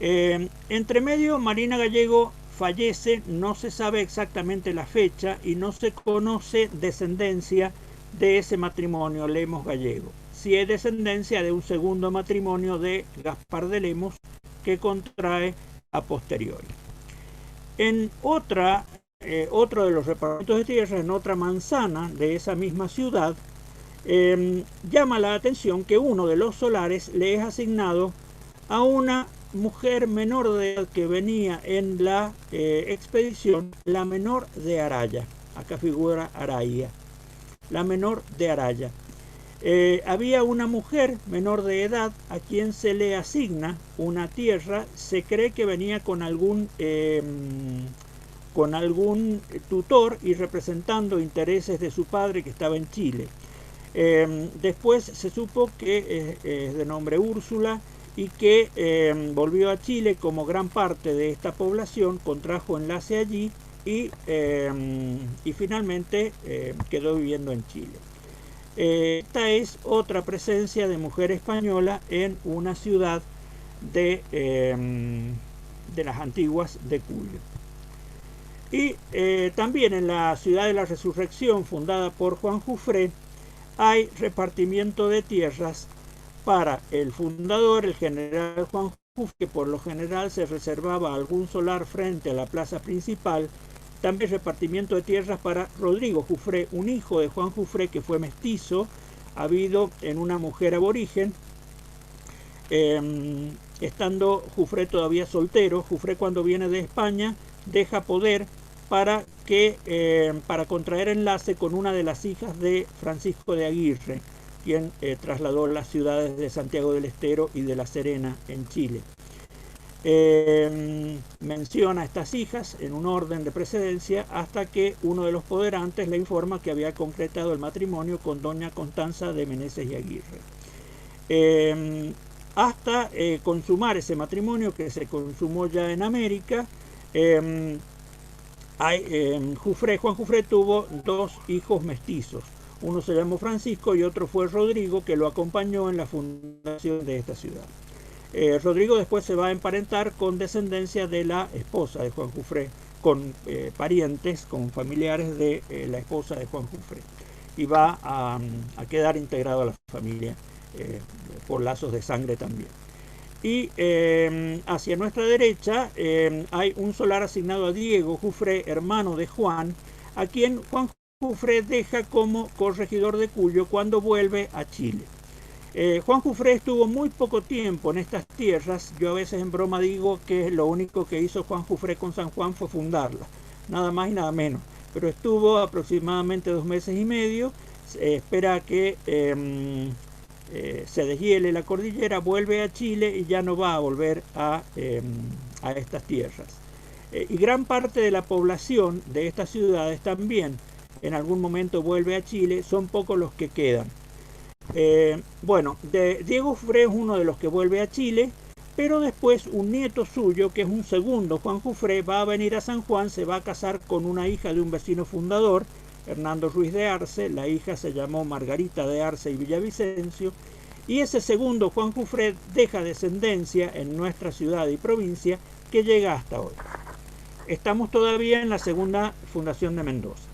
Entre medio, Marina Gallego fallece, no se sabe exactamente la fecha y no se conoce descendencia de ese matrimonio Lemos Gallego. Si es descendencia de un segundo matrimonio de Gaspar de Lemos que contrae a posteriori. En otro de los repartimientos de tierra, en otra manzana de esa misma ciudad, llama la atención que uno de los solares le es asignado a una mujer menor de edad que venía en la expedición, la menor de Araya. Acá figura Araya, la menor de Araya. Había una mujer menor de edad a quien se le asigna una tierra. Se cree que venía con algún tutor y representando intereses de su padre que estaba en Chile. Después se supo que es de nombre Úrsula y que volvió a Chile como gran parte de esta población, contrajo enlace allí y finalmente quedó viviendo en Chile. Esta es otra presencia de mujer española en una ciudad de las antiguas de Cuyo. Y también en la ciudad de la Resurrección, fundada por Juan Jufré, hay repartimiento de tierras para el fundador, el general Juan Jufré, que por lo general se reservaba algún solar frente a la plaza principal. También repartimiento de tierras para Rodrigo Jufré, un hijo de Juan Jufré que fue mestizo, habido en una mujer aborigen, estando Jufré todavía soltero. Jufré, cuando viene de España, deja poder para contraer enlace con una de las hijas de Francisco de Aguirre, quien trasladó las ciudades de Santiago del Estero y de La Serena en Chile. Menciona a estas hijas en un orden de precedencia hasta que uno de los poderantes le informa que había concretado el matrimonio con doña Constanza de Meneses y Aguirre. Hasta consumar ese matrimonio, que se consumó ya en América, Juan Jufré tuvo dos hijos mestizos. Uno se llamó Francisco y otro fue Rodrigo, que lo acompañó en la fundación de esta ciudad. Rodrigo después se va a emparentar con descendencia de la esposa de Juan Jufré, con parientes, con familiares de la esposa de Juan Jufré, y va a quedar integrado a la familia por lazos de sangre también. Y hacia nuestra derecha hay un solar asignado a Diego Jufré, hermano de Juan, a quien Juan Jufré deja como corregidor de Cuyo cuando vuelve a Chile. Juan Jufré estuvo muy poco tiempo en estas tierras. Yo a veces en broma digo que lo único que hizo Juan Jufré con San Juan fue fundarla, nada más y nada menos, pero estuvo aproximadamente 2 meses y medio. Espera que se deshiele la cordillera, vuelve a Chile y ya no va a volver a estas tierras. Y gran parte de la población de estas ciudades también en algún momento vuelve a Chile. Son pocos los que quedan. Diego Jufré es uno de los que vuelve a Chile, pero después un nieto suyo, que es un segundo Juan Jufré, va a venir a San Juan, se va a casar con una hija de un vecino fundador, Hernando Ruiz de Arce. La hija se llamó Margarita de Arce y Villavicencio, y ese segundo Juan Jufré deja descendencia en nuestra ciudad y provincia que llega hasta hoy. Estamos todavía en la segunda fundación de Mendoza.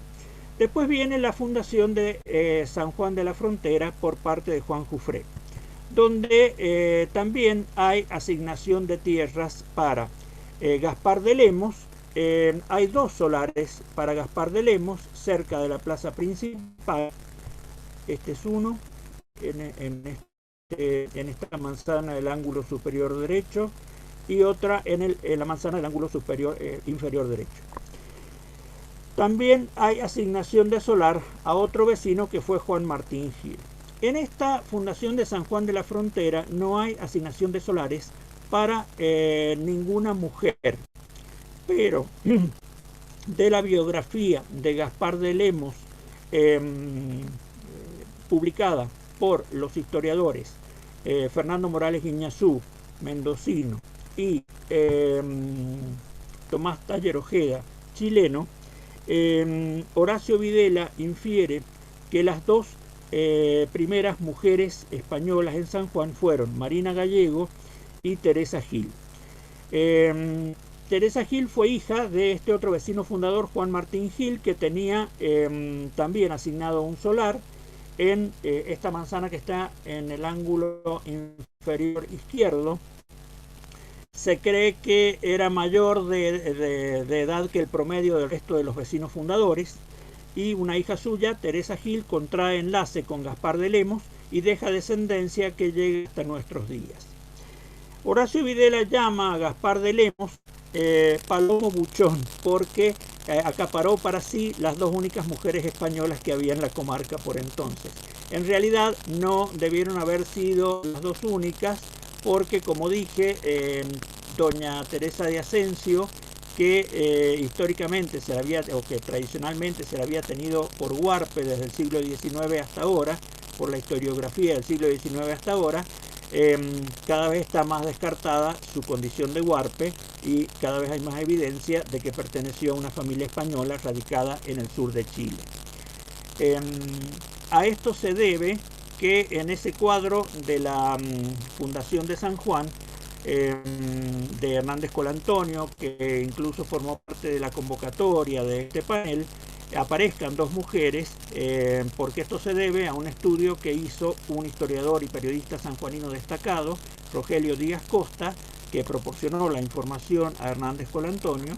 Después viene la fundación de San Juan de la Frontera por parte de Juan Jufré, donde también hay asignación de tierras para Gaspar de Lemos. Hay 2 solares para Gaspar de Lemos cerca de la plaza principal. Este es uno en esta manzana del ángulo superior derecho, y otra en la manzana del ángulo superior inferior derecho. También hay asignación de solar a otro vecino que fue Juan Martín Gil. En esta fundación de San Juan de la Frontera no hay asignación de solares para ninguna mujer, pero de la biografía de Gaspar de Lemos publicada por los historiadores Fernando Morales Guiñazú, mendocino, y Tomás Taller Ojeda, chileno, Horacio Videla infiere que las 2 primeras mujeres españolas en San Juan fueron Marina Gallego y Teresa Gil. Teresa Gil fue hija de este otro vecino fundador, Juan Martín Gil, que tenía también asignado un solar en esta manzana que está en el ángulo inferior izquierdo. Se cree que era mayor de edad que el promedio del resto de los vecinos fundadores, y una hija suya, Teresa Gil, contrae enlace con Gaspar de Lemos y deja descendencia que llega hasta nuestros días. Horacio Videla llama a Gaspar de Lemos Palomo Buchón, porque acaparó para sí las dos únicas mujeres españolas que había en la comarca por entonces. En realidad no debieron haber sido las dos únicas, porque, como dije, doña Teresa de Asensio, que históricamente se la había, o que tradicionalmente se la había tenido por huarpe desde el siglo XIX hasta ahora, por la historiografía del siglo XIX hasta ahora, cada vez está más descartada su condición de huarpe y cada vez hay más evidencia de que perteneció a una familia española radicada en el sur de Chile. A esto se debe que en ese cuadro de la Fundación de San Juan, de Hernández Colantonio, que incluso formó parte de la convocatoria de este panel, aparezcan dos mujeres, porque esto se debe a un estudio que hizo un historiador y periodista sanjuanino destacado, Rogelio Díaz Costa, que proporcionó la información a Hernández Colantonio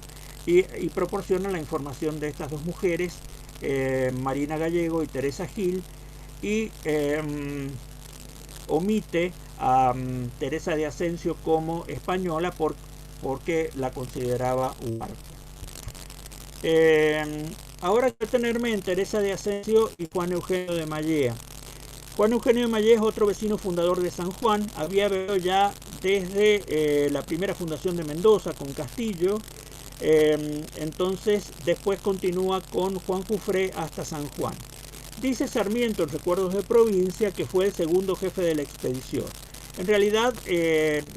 y proporciona la información de estas dos mujeres, Marina Gallego y Teresa Gil, y omite a Teresa de Asensio como española porque la consideraba huarpe. Ahora hay que tenerme en Teresa de Asensio y Juan Eugenio de Mallea. Juan Eugenio de Mallea es otro vecino fundador de San Juan. Había vivido ya desde la primera fundación de Mendoza con Castillo. Entonces después continúa con Juan Jufré hasta San Juan. Dice Sarmiento en Recuerdos de Provincia que fue el segundo jefe de la expedición. En realidad,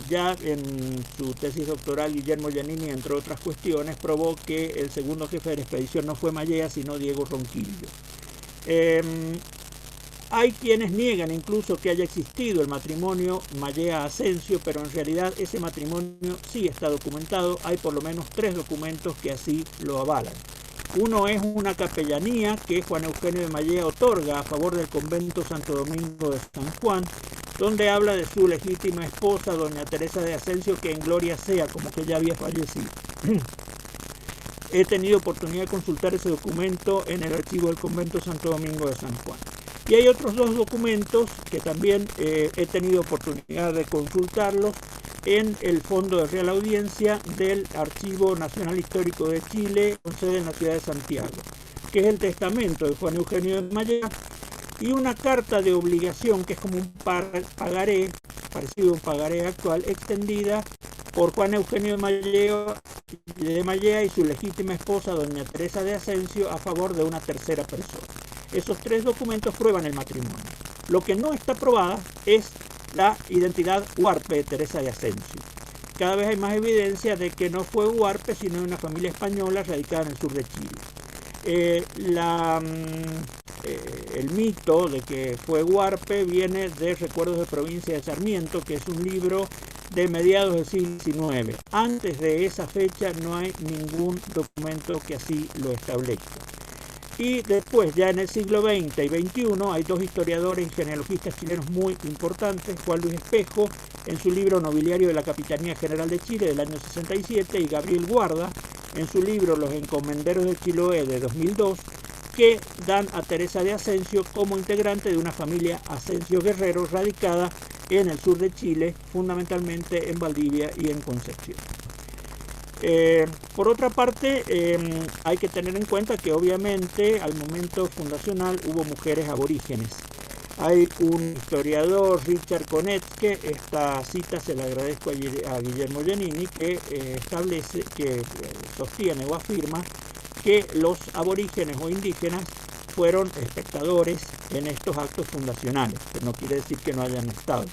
ya en su tesis doctoral, Guillermo Giannini, entre otras cuestiones, probó que el segundo jefe de la expedición no fue Mallea, sino Diego Ronquillo. Hay quienes niegan incluso que haya existido el matrimonio Mallea-Asensio, pero en realidad ese matrimonio sí está documentado. Hay por lo menos 3 documentos que así lo avalan. Uno es una capellanía que Juan Eugenio de Mallea otorga a favor del convento Santo Domingo de San Juan, donde habla de su legítima esposa, doña Teresa de Asensio, que en gloria sea, como que ya había fallecido. He tenido oportunidad de consultar ese documento en el archivo del convento Santo Domingo de San Juan. Y hay otros 2 documentos que también he tenido oportunidad de consultarlos en el Fondo de Real Audiencia del Archivo Nacional Histórico de Chile, con sede en la ciudad de Santiago, que es el testamento de Juan Eugenio de Mallea, y una carta de obligación que es como un pagaré, parecido a un pagaré actual, extendida por Juan Eugenio de Mallea y su legítima esposa, doña Teresa de Asensio, a favor de una tercera persona. Esos 3 documentos prueban el matrimonio. Lo que no está probada es la identidad huarpe de Teresa de Asensio. Cada vez hay más evidencia de que no fue huarpe, sino de una familia española radicada en el sur de Chile. El mito de que fue huarpe viene de Recuerdos de Provincia de Sarmiento, que es un libro de mediados del siglo XIX. Antes de esa fecha no hay ningún documento que así lo establezca. Y después, ya en el siglo XX y XXI, hay 2 historiadores y genealogistas chilenos muy importantes, Juan Luis Espejo, en su libro Nobiliario de la Capitanía General de Chile del año 67, y Gabriel Guarda, en su libro Los Encomenderos de Chiloé de 2002, que dan a Teresa de Asensio como integrante de una familia Asensio Guerrero radicada en el sur de Chile, fundamentalmente en Valdivia y en Concepción. Por otra parte, hay que tener en cuenta que obviamente al momento fundacional hubo mujeres aborígenes. Hay un historiador, Richard Konetzke, esta cita se la agradezco a Guillermo Giannini, que establece, que sostiene o afirma que los aborígenes o indígenas fueron espectadores en estos actos fundacionales, que no quiere decir que no hayan estado.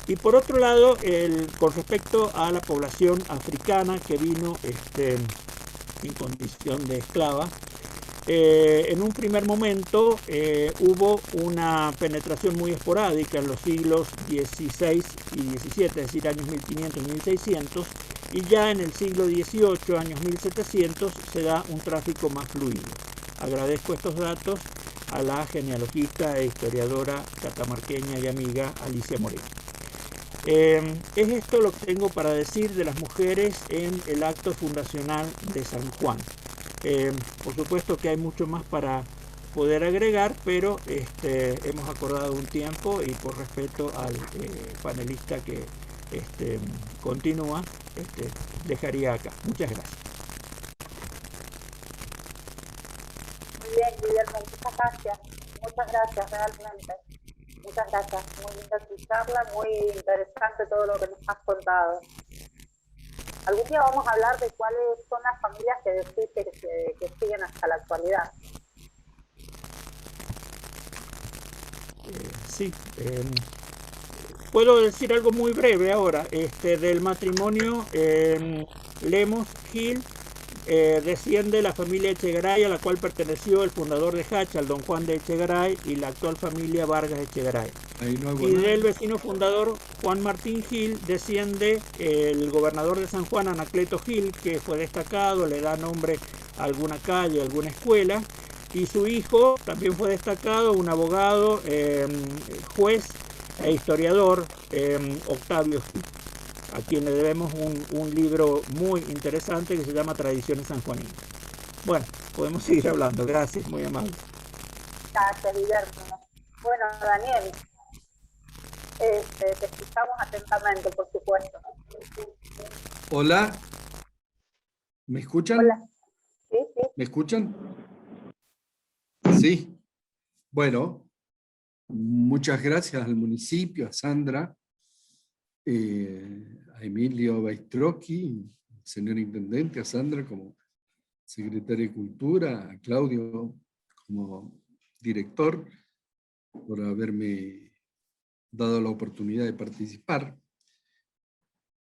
Y por otro lado, con respecto a la población africana que vino en condición de esclava, en un primer momento hubo una penetración muy esporádica en los siglos XVI y XVII, es decir, años 1500 y 1600, y ya en el siglo XVIII, años 1700, se da un tráfico más fluido. Agradezco estos datos a la genealogista e historiadora catamarqueña y amiga Alicia Moreno. Es esto lo que tengo para decir de las mujeres en el acto fundacional de San Juan. Por supuesto que hay mucho más para poder agregar, pero hemos acordado un tiempo y por respeto al panelista que continúa, dejaría acá. Muchas gracias. Muy bien, Guillermo, muchas gracias realmente. Muchas gracias, muy linda tu charla, muy interesante todo lo que nos has contado. Algún día vamos a hablar de cuáles son las familias que decís que siguen hasta la actualidad. Sí, puedo decir algo muy breve ahora. Del matrimonio Lemos Gil desciende la familia Echegaray, a la cual perteneció el fundador de Hacha, el don Juan de Echegaray, y la actual familia Vargas Echegaray. Y del vecino fundador Juan Martín Gil desciende el gobernador de San Juan, Anacleto Gil, que fue destacado, le da nombre a alguna calle, a alguna escuela, y su hijo también fue destacado, un abogado, juez e historiador, Octavio Gil, a quien le debemos un libro muy interesante que se llama Tradiciones sanjuaninas. Bueno, podemos seguir hablando. Gracias, muy amable. Gracias, Guillermo. Bueno, Daniel, te escuchamos atentamente, por supuesto. Hola, ¿me escuchan? Hola. Sí, sí. ¿Me escuchan? Sí. Bueno, muchas gracias al municipio, a Sandra, a Emilio Baistrocchi, señor intendente, a Sandra como secretaria de Cultura, a Claudio como director, por haberme dado la oportunidad de participar.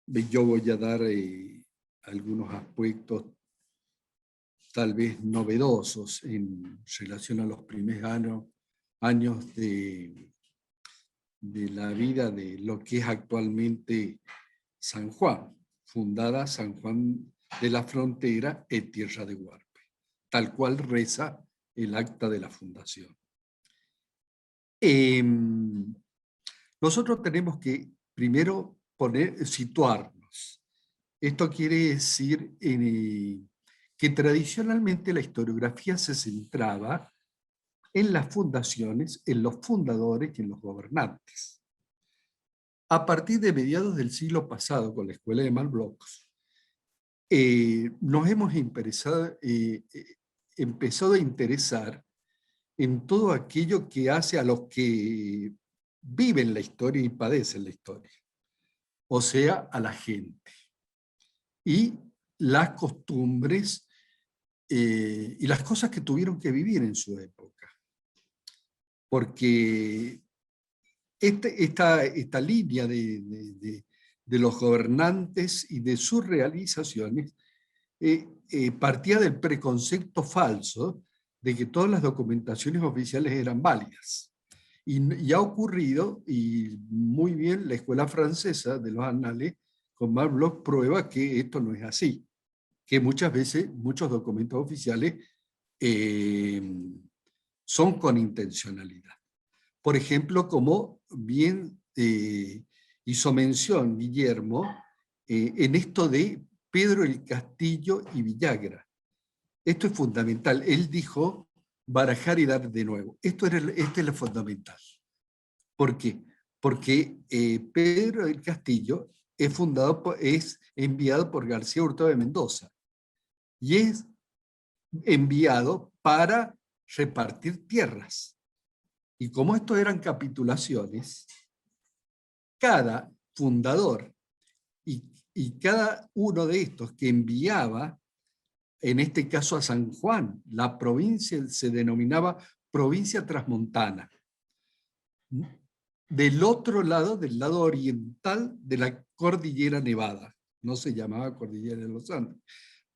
Yo voy a dar algunos aspectos tal vez novedosos en relación a los primeros años de la vida de lo que es actualmente San Juan, fundada San Juan de la Frontera en Tierra de Huarpe, tal cual reza el acta de la fundación. Nosotros tenemos que primero situarnos. Esto quiere decir que tradicionalmente la historiografía se centraba en las fundaciones, en los fundadores y en los gobernantes. A partir de mediados del siglo pasado, con la Escuela de Malbrox, nos hemos empezado a interesar en todo aquello que hace a los que viven la historia y padecen la historia, o sea, a la gente. Y las costumbres y las cosas que tuvieron que vivir en su época. Porque esta línea de los gobernantes y de sus realizaciones partía del preconcepto falso de que todas las documentaciones oficiales eran válidas. Y ha ocurrido, y muy bien la Escuela Francesa de los Anales, con Malbrox, prueba que esto no es así, que muchas veces muchos documentos oficiales son con intencionalidad. Por ejemplo, como bien hizo mención Guillermo, en esto de Pedro el Castillo y Villagra. Esto es fundamental. Él dijo barajar y dar de nuevo. Esto es lo fundamental. ¿Por qué? Porque Pedro el Castillo es enviado por García Hurtado de Mendoza y es enviado para repartir tierras. Y como estos eran capitulaciones, cada fundador y cada uno de estos que enviaba, en este caso a San Juan, la provincia se denominaba provincia transmontana. Del otro lado, del lado oriental de la cordillera Nevada. No se llamaba cordillera de los Andes,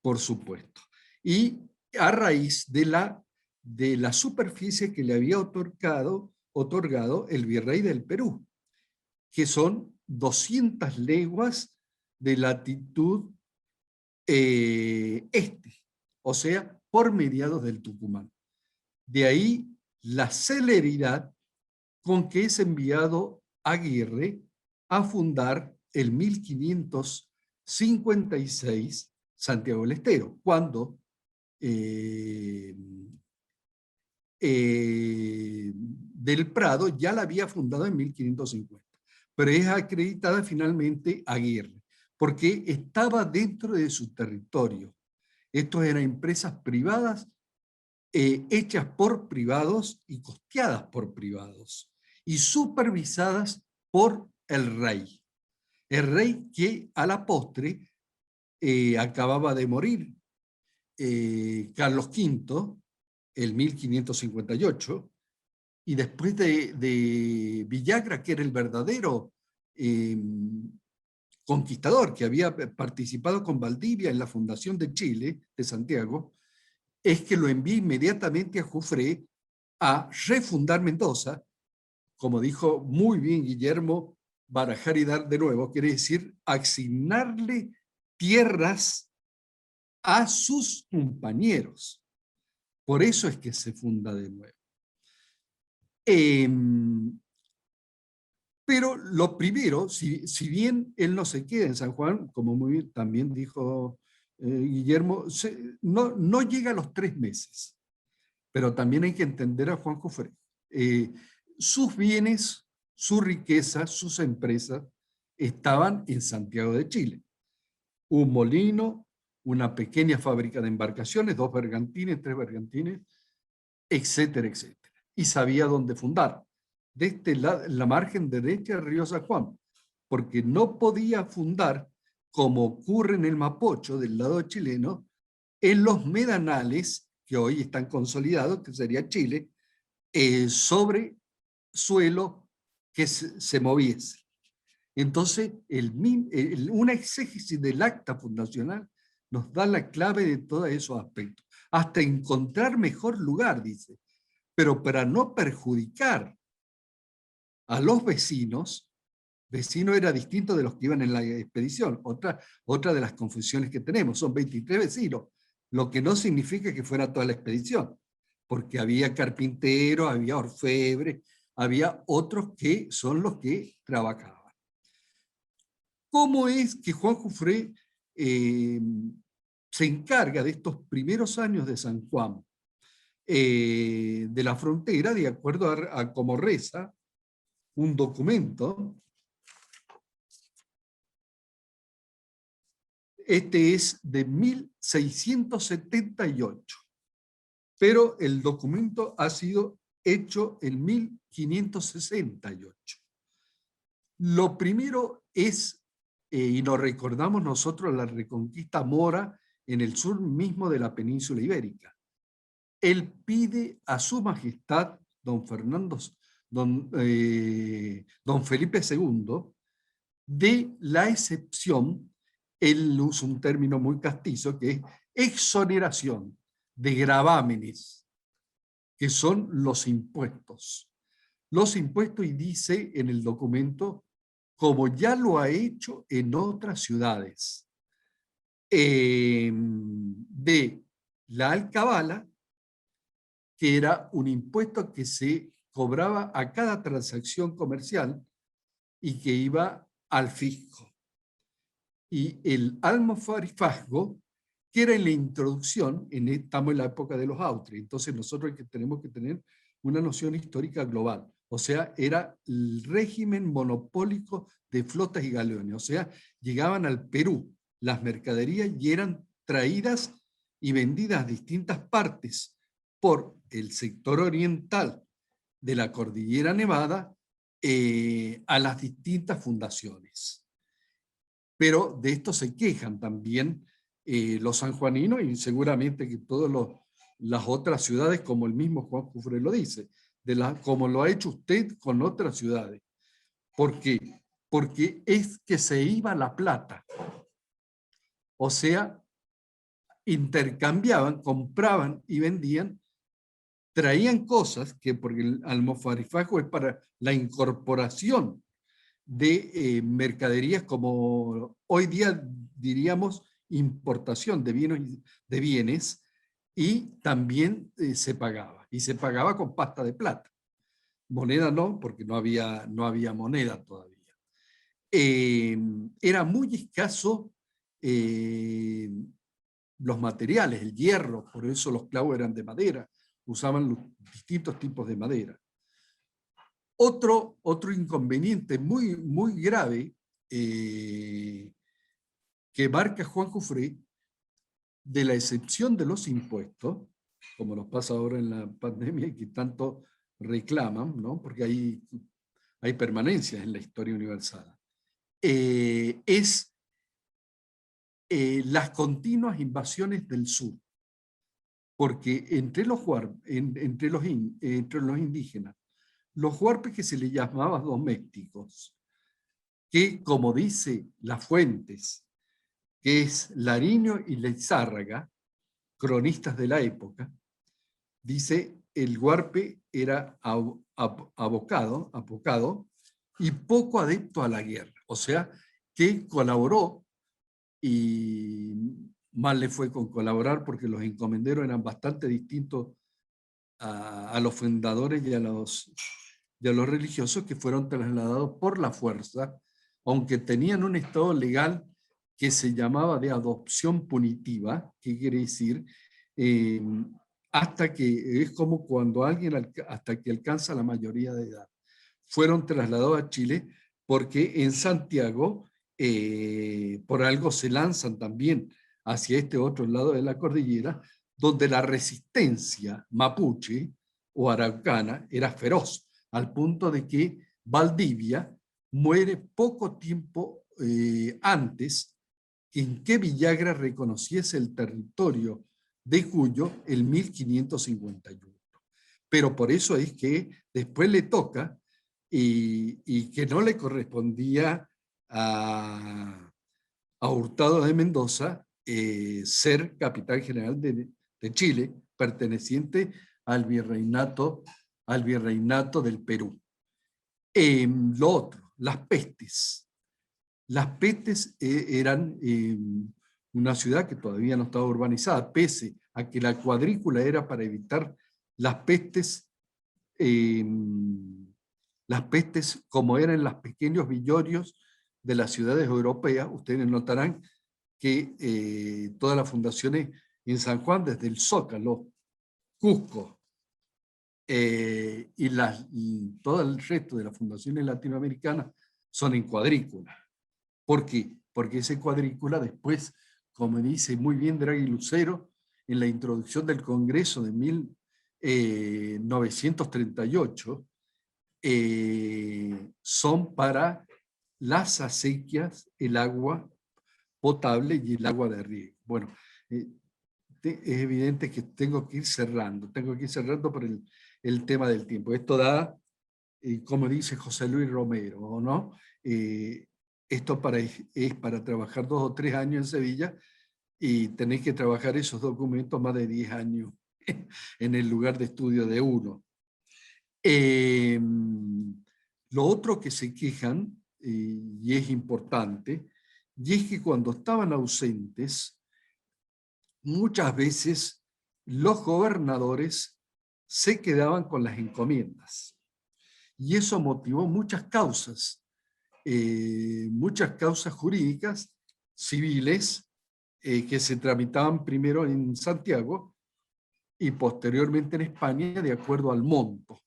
por supuesto. Y a raíz de la superficie que le había otorgado el virrey del Perú, que son 200 leguas de latitud o sea, por mediados del Tucumán. De ahí la celeridad con que es enviado Aguirre a fundar el 1556 Santiago del Estero, cuando del Prado ya la había fundado en 1550, pero es acreditada finalmente Aguirre, porque estaba dentro de su territorio. Estos eran empresas privadas, hechas por privados y costeadas por privados, y supervisadas por el rey. El rey que a la postre acababa de morir, Carlos V, el 1558, y después de Villagra, que era el verdadero conquistador, que había participado con Valdivia en la fundación de Chile, de Santiago, es que lo envía inmediatamente a Jufré a refundar Mendoza, como dijo muy bien Guillermo, barajar y dar de nuevo, quiere decir asignarle tierras a sus compañeros. Por eso es que se funda de nuevo. Pero lo primero, si bien él no se queda en San Juan, como muy bien también dijo Guillermo, no llega a los 3 meses. Pero también hay que entender a Juan Jufré. Sus bienes, su riqueza, sus empresas estaban en Santiago de Chile. Un molino, una pequeña fábrica de embarcaciones, 2 bergantines, 3 bergantines, etcétera, etcétera. Y sabía dónde fundar. Desde la margen derecha del río San Juan, porque no podía fundar, como ocurre en el Mapocho, del lado chileno, en los medanales, que hoy están consolidados, que sería Chile, sobre suelo que se moviese. Entonces, una exégesis del acta fundacional nos da la clave de todos esos aspectos, hasta encontrar mejor lugar, dice, pero para no perjudicar a los vecinos. Vecino era distinto de los que iban en la expedición, otra de las confusiones que tenemos, son 23 vecinos, lo que no significa que fuera toda la expedición, porque había carpinteros, había orfebres, había otros que son los que trabajaban. ¿Cómo es que Juan Jufré se encarga de estos primeros años de San Juan, de la frontera, de acuerdo a cómo reza un documento? Este es de 1678, pero el documento ha sido hecho en 1568. Lo primero es, y nos recordamos nosotros, la reconquista mora en el sur mismo de la península ibérica. Él pide a su majestad, don Felipe II, de la excepción. Él usa un término muy castizo que es exoneración de gravámenes, que son los impuestos. Los impuestos, y dice en el documento, como ya lo ha hecho en otras ciudades, de la alcabala, que era un impuesto que se cobraba a cada transacción comercial y que iba al fisco. Y el almofarifazgo, que era en la introducción, estamos en la época de los autres, entonces nosotros tenemos que tener una noción histórica global, o sea, era el régimen monopólico de flotas y galeones, o sea, llegaban al Perú las mercaderías y eran traídas y vendidas a distintas partes por el sector oriental de la Cordillera Nevada a las distintas fundaciones. Pero de esto se quejan también los sanjuaninos y seguramente que todas las otras ciudades, como el mismo Juan Jufré lo dice, como lo ha hecho usted con otras ciudades. ¿Por qué? Porque es que se iba la plata. O sea, intercambiaban, compraban y vendían, traían cosas que, porque el almofarifajo es para la incorporación de mercaderías como hoy día diríamos importación de bienes y también se pagaba. Y se pagaba con pasta de plata. Moneda no, porque no había moneda todavía. Era muy escaso los materiales, el hierro, por eso los clavos eran de madera, usaban los distintos tipos de madera. Otro inconveniente muy, muy grave que marca Juan Jufré, de la excepción de los impuestos, como nos pasa ahora en la pandemia y que tanto reclaman, ¿no? Porque hay permanencias en la historia universal, es las continuas invasiones del sur. Porque entre los indígenas, los huarpes que se les llamaba domésticos, que como dice las fuentes, que es Lariño y Lizárraga, cronistas de la época, dice el huarpe era abocado y poco adepto a la guerra. O sea, que colaboró y mal le fue con colaborar porque los encomenderos eran bastante distintos a los fundadores y a los religiosos que fueron trasladados por la fuerza, aunque tenían un estado legal que se llamaba de adopción punitiva, que quiere decir hasta que es como cuando alguien hasta que alcanza la mayoría de edad. Fueron trasladados a Chile porque en Santiago por algo se lanzan también hacia este otro lado de la cordillera, donde la resistencia mapuche o araucana era feroz, al punto de que Valdivia muere poco tiempo antes en que Villagra reconociese el territorio de Cuyo en 1551. Pero por eso es que después le toca y que no le correspondía a Hurtado de Mendoza ser capitán general de Chile, perteneciente al virreinato del Perú. Lo otro, las pestes. Las pestes eran una ciudad que todavía no estaba urbanizada, pese a que la cuadrícula era para evitar las pestes como eran los pequeños villorios de las ciudades europeas. Ustedes notarán que todas las fundaciones en San Juan, desde el Zócalo, Cusco, y todo el resto de las fundaciones latinoamericanas son en cuadrícula. ¿Por qué? Porque esa cuadrícula después, como dice muy bien Draghi Lucero, en la introducción del Congreso de 1938, son para las acequias, el agua potable y el agua de riego. Bueno, es evidente que tengo que ir cerrando por el tema del tiempo. Esto da, como dice José Luis Romero, ¿no? Esto es para trabajar 2 o 3 años en Sevilla y tenéis que trabajar esos documentos más de 10 años en el lugar de estudio de uno. Lo otro que se quejan, y es importante, y es que cuando estaban ausentes, muchas veces los gobernadores se quedaban con las encomiendas. Y eso motivó muchas causas jurídicas, civiles, que se tramitaban primero en Santiago y posteriormente en España de acuerdo al monto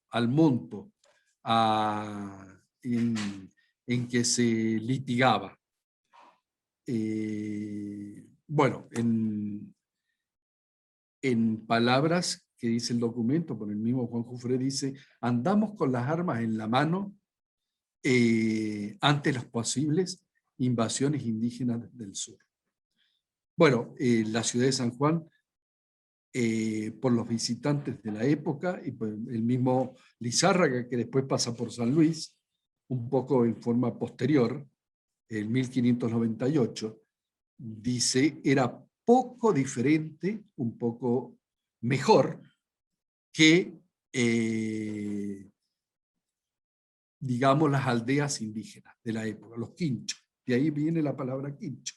en que se litigaba. Bueno, en palabras que dice el documento, por el mismo Juan Jufré dice: andamos con las armas en la mano ante las posibles invasiones indígenas del sur. Bueno, la ciudad de San Juan, por los visitantes de la época y por el mismo Lizárraga, que después pasa por San Luis, un poco en forma posterior, en 1598, dice, era poco diferente, un poco mejor que, digamos, las aldeas indígenas de la época, los quinchos. De ahí viene la palabra quincho.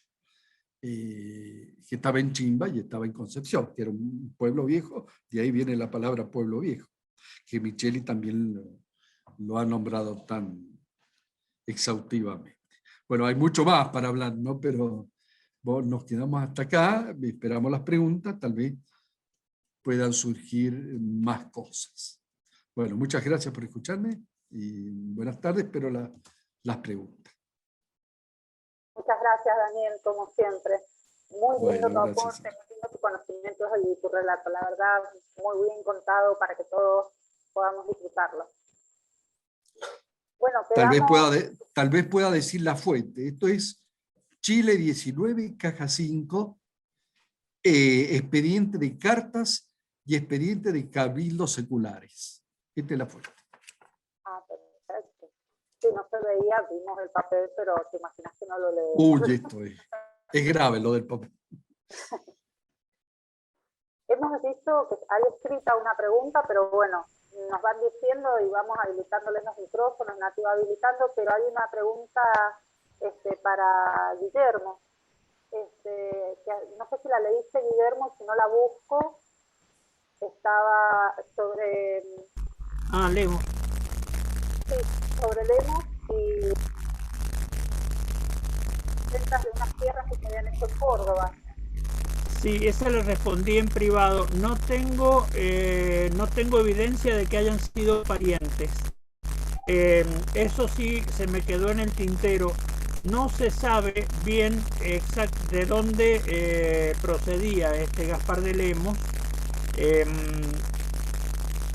que estaba en Chimba y estaba en Concepción, que era un pueblo viejo, de ahí viene la palabra pueblo viejo, que Micheli también lo ha nombrado tan exhaustivamente. Bueno, hay mucho más para hablar, ¿no? Pero nos quedamos hasta acá, esperamos las preguntas, tal vez puedan surgir más cosas. Bueno, muchas gracias por escucharme y buenas tardes, espero las preguntas. Muchas gracias, Daniel, como siempre. Muy lindo tu Gracias. aporte, muy lindo tu conocimiento y tu relato. La verdad, muy bien contado para que todos podamos disfrutarlo. Bueno, Tal vez pueda decir la fuente. Esto es Chile 19, caja 5, expediente de cartas y expediente de cabildos seculares. Esta es la fuente. Ah, perfecto. Sí, no se veía, vimos el papel, pero te imaginas que no lo leemos. Uy, esto es grave lo del papel. Hemos visto que hay escrita una pregunta, pero bueno, nos van diciendo y vamos habilitándoles los micrófonos, Nati va habilitando, pero hay una pregunta para Guillermo. Que no sé si la leíste, Guillermo, si no la busco. Estaba sobre... Lemos. Sí, sobre Lemos y ventas de unas tierras que se habían hecho en Córdoba. Sí, esa le respondí en privado. No tengo evidencia de que hayan sido parientes. Eso sí se me quedó en el tintero. No se sabe bien de dónde procedía Gaspar de Lemos.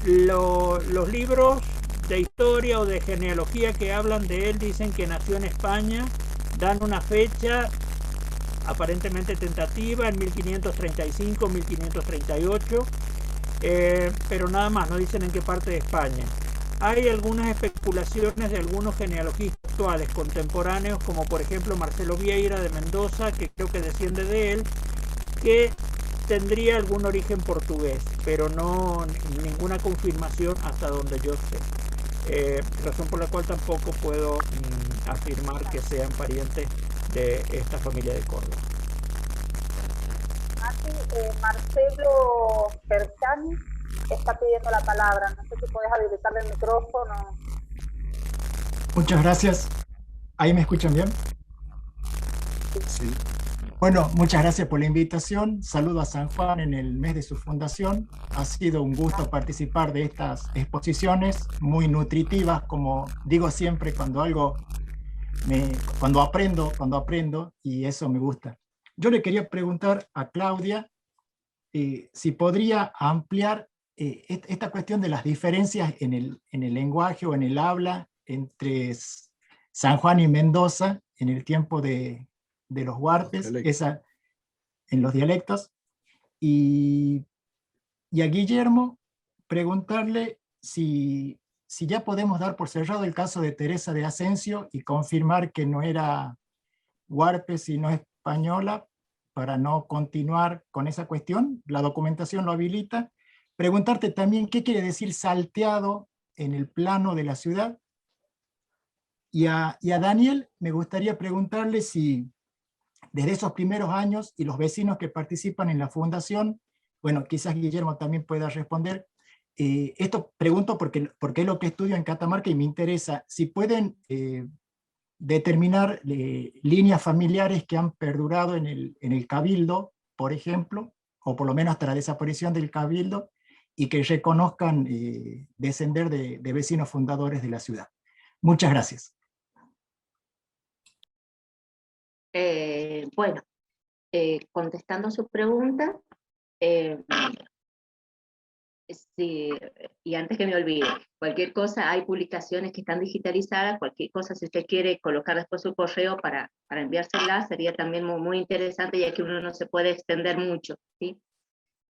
Los libros de historia o de genealogía que hablan de él dicen que nació en España, dan una fecha aparentemente tentativa en 1535, 1538, pero nada más, no dicen en qué parte de España. Hay algunas especulaciones de algunos genealogistas actuales contemporáneos, como por ejemplo Marcelo Vieira de Mendoza, que creo que desciende de él, que tendría algún origen portugués, pero no ninguna confirmación hasta donde yo sé. Razón por la cual tampoco puedo afirmar que sean parientes de esta familia de Córdoba. Marcelo Perchani está pidiendo la palabra. No sé si puedes habilitarle el micrófono. Muchas gracias. ¿Ahí me escuchan bien? Sí. Bueno, muchas gracias por la invitación. Saludo a San Juan en el mes de su fundación. Ha sido un gusto participar de estas exposiciones muy nutritivas, como digo siempre cuando aprendo, y eso me gusta. Yo le quería preguntar a Claudia si podría ampliar esta cuestión de las diferencias en el lenguaje o en el habla entre San Juan y Mendoza en el tiempo de los huarpes, en los dialectos, y a Guillermo preguntarle si ya podemos dar por cerrado el caso de Teresa de Asensio y confirmar que no era huarpe sino española, para no continuar con esa cuestión. La documentación lo habilita. Preguntarte también qué quiere decir salteado en el plano de la ciudad. Y a Daniel me gustaría preguntarle si desde esos primeros años y los vecinos que participan en la fundación, bueno, quizás Guillermo también pueda responder. Esto pregunto porque es lo que estudio en Catamarca y me interesa. Si pueden determinar líneas familiares que han perdurado en el Cabildo, por ejemplo, o por lo menos hasta la desaparición del Cabildo, y que reconozcan descender de vecinos fundadores de la ciudad. Muchas gracias. Bueno, contestando su pregunta, sí, y antes que me olvide, cualquier cosa, hay publicaciones que están digitalizadas, cualquier cosa, si usted quiere colocar después su correo para enviársela, sería también muy interesante, ya que uno no se puede extender mucho, ¿sí?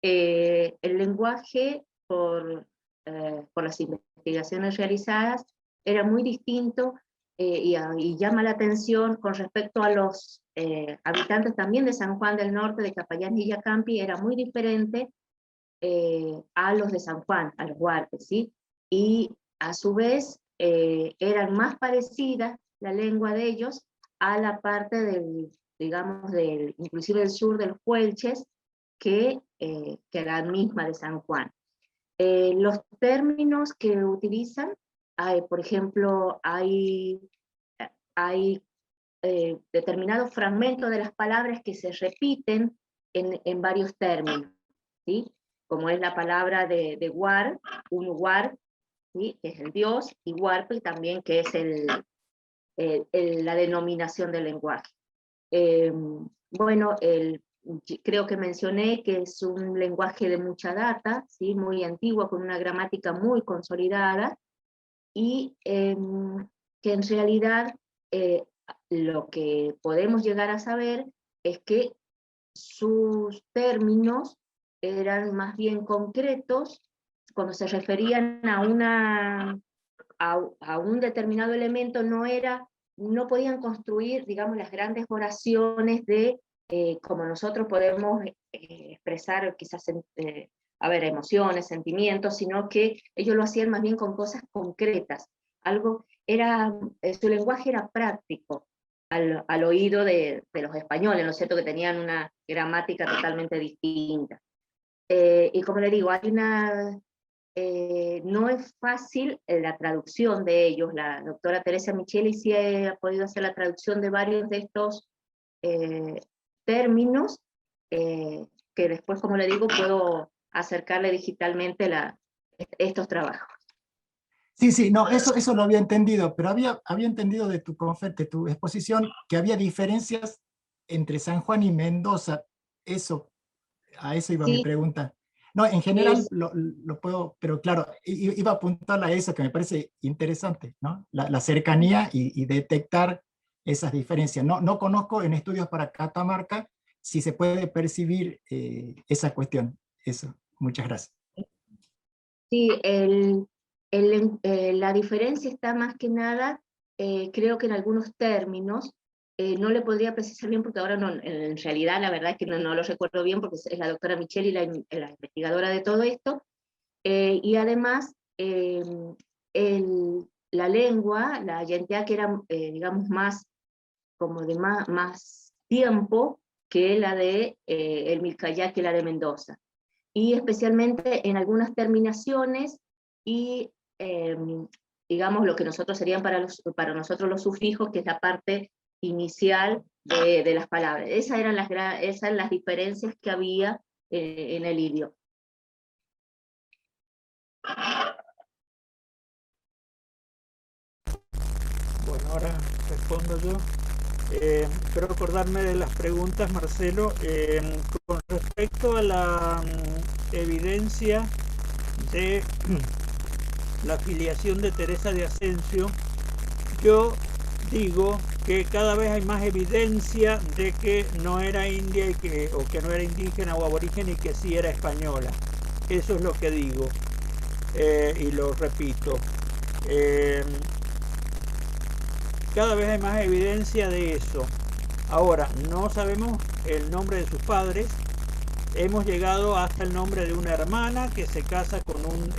El lenguaje, por las investigaciones realizadas, era muy distinto y llama la atención con respecto a los habitantes también de San Juan del Norte, de Capayán y Villacampi, era muy diferente a los de San Juan, a los huarpes, ¿sí? Y a su vez eran más parecidas la lengua de ellos a la parte digamos, inclusive del sur de los Puelches, que la misma de San Juan. Los términos que utilizan, por ejemplo, hay determinados fragmentos de las palabras que se repiten en varios términos, ¿sí? Como es la palabra de War, un War, ¿sí? Que es el Dios, y Warpe también, que es la denominación del lenguaje. Bueno, creo que mencioné que es un lenguaje de mucha data, ¿sí? Muy antiguo, con una gramática muy consolidada, y que en realidad lo que podemos llegar a saber es que sus términos eran más bien concretos cuando se referían a un determinado elemento. No podían construir, digamos, las grandes oraciones como nosotros podemos expresar quizás emociones, sentimientos, sino que ellos lo hacían más bien con cosas concretas. Su lenguaje era práctico al oído de los españoles, ¿no es cierto?, que tenían una gramática totalmente distinta. Y como le digo, no es fácil la traducción de ellos. La doctora Teresa Micheli sí ha podido hacer la traducción de varios de estos términos, que después, como le digo, puedo acercarle digitalmente estos trabajos. Sí, no, eso lo había entendido, pero había entendido de tu exposición que había diferencias entre San Juan y Mendoza. A eso iba mi pregunta. No, en general lo puedo, pero claro, iba a apuntar a eso que me parece interesante, ¿no? La cercanía y detectar esas diferencias. No conozco en estudios para Catamarca si se puede percibir esa cuestión. Eso, muchas gracias. Sí, la diferencia está más que nada, creo que en algunos términos, no le podría precisar bien porque ahora en realidad la verdad es que no lo recuerdo bien porque es la doctora Micheli la investigadora de todo esto, y además la lengua, la yentea, que era digamos más tiempo que la de el Milcayá, que la de Mendoza, y especialmente en algunas terminaciones y digamos lo que nosotros serían para nosotros los sufijos, que es la parte inicial de las palabras. Esas eran las diferencias que había en el idioma. Bueno, ahora respondo yo. Espero acordarme de las preguntas, Marcelo. Con respecto a la evidencia de la filiación de Teresa de Asensio, yo digo que cada vez hay más evidencia de que no era india o que no era indígena o aborigen, y que sí era española. Eso es lo que digo, y lo repito. Cada vez hay más evidencia de eso. Ahora, no sabemos el nombre de sus padres. Hemos llegado hasta el nombre de una hermana que se casa con un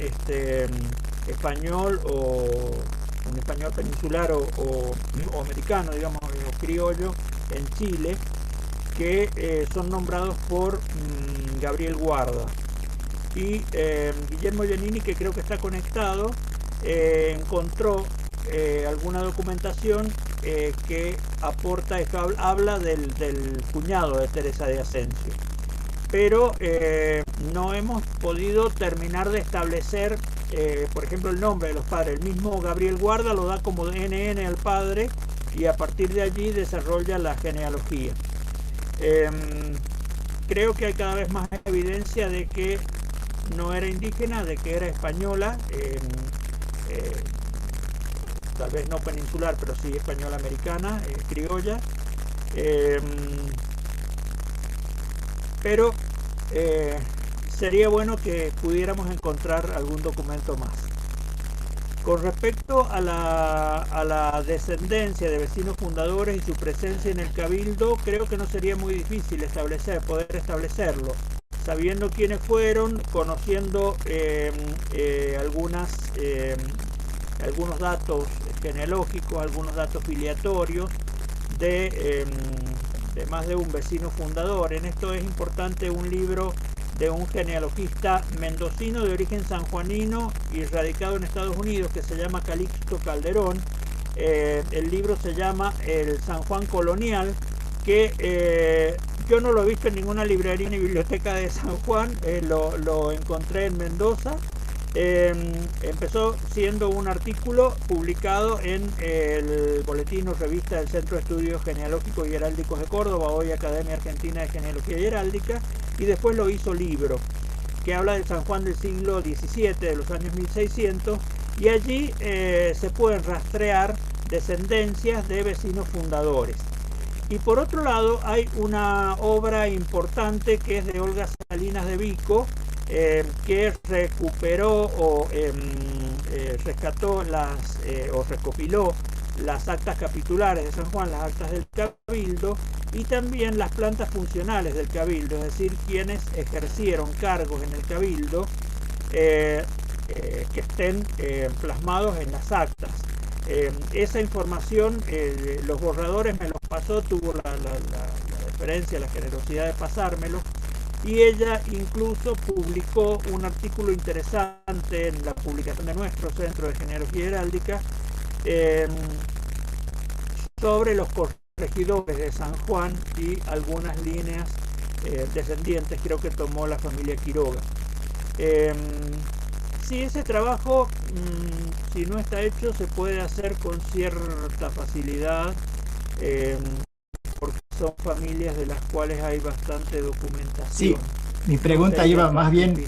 español, o un español peninsular o americano, digamos, o criollo en Chile, que son nombrados por Gabriel Guarda. Y Guillermo Giannini, que creo que está conectado, encontró alguna documentación que aporta esto, habla del cuñado de Teresa de Asensio, pero no hemos podido terminar de establecer, por ejemplo, el nombre de los padres. El mismo Gabriel Guarda lo da como NN al padre, y a partir de allí desarrolla la genealogía. Creo que hay cada vez más evidencia de que no era indígena, de que era española, tal vez no peninsular, pero sí española americana, criolla, pero sería bueno que pudiéramos encontrar algún documento más. Con respecto a la descendencia de vecinos fundadores y su presencia en el Cabildo, creo que no sería muy difícil poder establecerlo, sabiendo quiénes fueron, conociendo algunos datos genealógicos, algunos datos filiatorios de más de un vecino fundador. En esto es importante un libro de un genealogista mendocino de origen sanjuanino y radicado en Estados Unidos, que se llama Calixto Calderón. El libro se llama El San Juan Colonial, que yo no lo he visto en ninguna librería ni biblioteca de San Juan, lo encontré en Mendoza. Empezó siendo un artículo publicado en el boletín o revista del Centro de Estudios Genealógicos y Heráldicos de Córdoba, hoy Academia Argentina de Genealogía y Heráldica, y después lo hizo libro, que habla de San Juan del siglo XVII, de los años 1600, y allí se pueden rastrear descendencias de vecinos fundadores. Y por otro lado hay una obra importante que es de Olga Salinas de Vico, que recuperó o rescató o recopiló las actas capitulares de San Juan, las actas del Cabildo, y también las plantas funcionales del Cabildo, es decir, quienes ejercieron cargos en el Cabildo que estén plasmados en las actas. Esa información, los borradores me los pasó, tuvo la deferencia, la generosidad de pasármelos, y ella incluso publicó un artículo interesante en la publicación de nuestro Centro de Genealogía y Heráldica sobre los corregidores de San Juan y algunas líneas descendientes, creo que tomó la familia Quiroga. Sí, ese trabajo, si no está hecho, se puede hacer con cierta facilidad, porque son familias de las cuales hay bastante documentación. Sí, mi pregunta iba más bien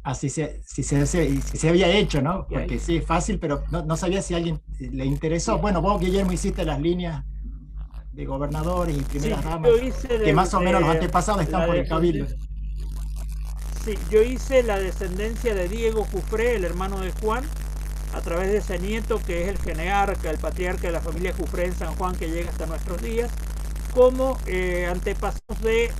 a si se había hecho, ¿no? Porque sí, es fácil, pero no sabía si a alguien le interesó. Sí. Bueno, vos, Guillermo, hiciste las líneas de gobernadores y primeras damas, que más o menos los antepasados están por el Cabildo. Sí, yo hice la descendencia de Diego Jufré, el hermano de Juan, a través de ese nieto que es el genearca, el patriarca de la familia Jufré en San Juan, que llega hasta nuestros días, como antepasados de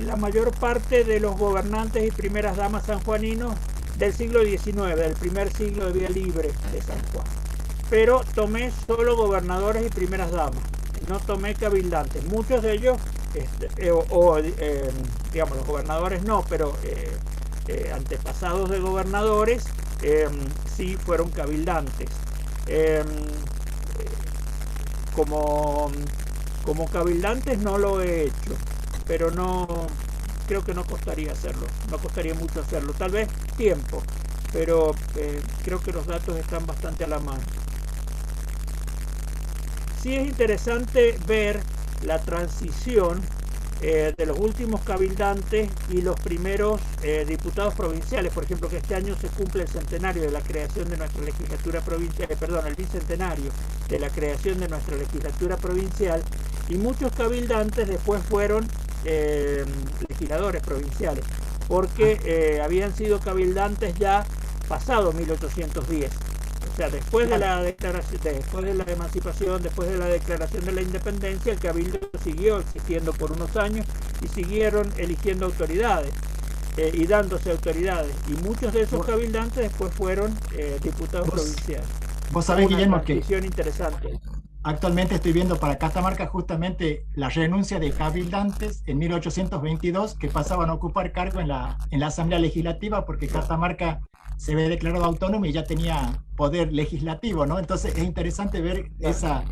la mayor parte de los gobernantes y primeras damas sanjuaninos del siglo XIX, del primer siglo de vida libre de San Juan. Pero tomé solo gobernadores y primeras damas, no tomé cabildantes. Muchos de ellos, digamos, los gobernadores no, pero antepasados de gobernadores sí fueron cabildantes. Como cabildantes no lo he hecho, pero no creo que no costaría hacerlo, no costaría mucho hacerlo, tal vez tiempo, pero creo que los datos están bastante a la mano. Sí es interesante ver la transición de los últimos cabildantes y los primeros diputados provinciales. Por ejemplo, que este año se cumple el centenario de la creación de nuestra legislatura provincial, el bicentenario de la creación de nuestra legislatura provincial, y muchos cabildantes después fueron legisladores provinciales, porque habían sido cabildantes ya pasado 1810. O sea, después de la declaración, después de la emancipación, después de la declaración de la independencia, el Cabildo siguió existiendo por unos años y siguieron eligiendo autoridades y dándose autoridades. Y muchos de esos cabildantes después fueron diputados provinciales. Vos sabés, Guillermo, que interesante. Actualmente estoy viendo para Catamarca justamente la renuncia de cabildantes en 1822 que pasaban a ocupar cargo en la Asamblea Legislativa, porque Catamarca se ve declarado autónomo y ya tenía poder legislativo, ¿no? Entonces es interesante ver esa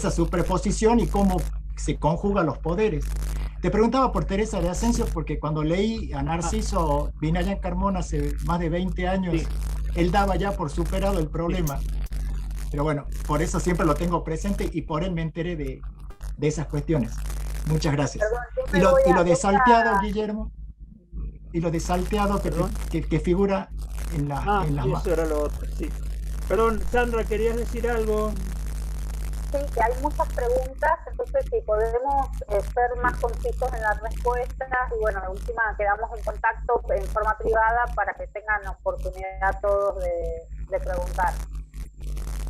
superposición y cómo se conjugan los poderes. Te preguntaba por Teresa de Asensio, porque cuando leí a Narciso Vinayán Carmona hace más de 20 años, él daba ya por superado el problema. Pero bueno, por eso siempre lo tengo presente y por él me enteré de esas cuestiones. Muchas gracias. Perdón, y lo de salteado, Guillermo, y lo de salteado que figura en las eso era lo otro, sí. Perdón, Sandra, ¿querías decir algo? Sí, que hay muchas preguntas, entonces si podemos ser más concisos en las respuestas, y bueno, de última quedamos en contacto en forma privada para que tengan oportunidad todos de preguntar.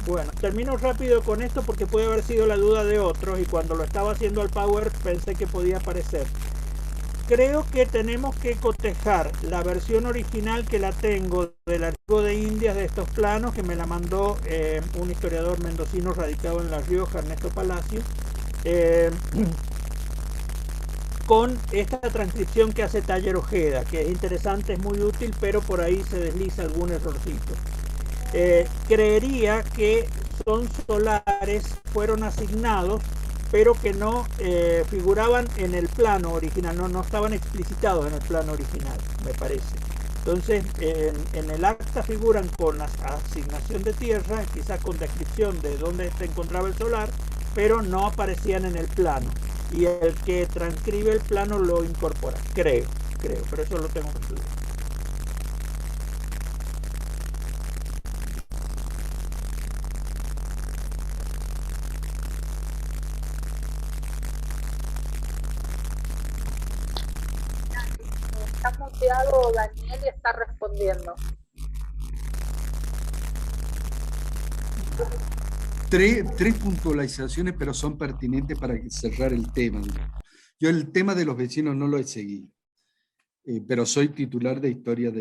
Bueno, termino rápido con esto porque puede haber sido la duda de otros y cuando lo estaba haciendo al Power pensé que podía aparecer. Creo que tenemos que cotejar la versión original que la tengo del archivo de Indias de estos planos, que me la mandó un historiador mendocino radicado en La Rioja, Ernesto Palacio, con esta transcripción que hace Taller Ojeda, que es interesante, es muy útil, pero por ahí se desliza algún errorcito. Creería que son solares, fueron asignados, pero que no figuraban en el plano original, no estaban explicitados en el plano original, me parece. Entonces, en el acta figuran con asignación de tierra, quizás con descripción de dónde se encontraba el solar, pero no aparecían en el plano. Y el que transcribe el plano lo incorpora, creo, pero eso lo tengo que estudiar. Está muteado Daniel y está respondiendo. Tres puntualizaciones, pero son pertinentes para cerrar el tema. Yo el tema de los vecinos no lo he seguido, pero soy titular de Historia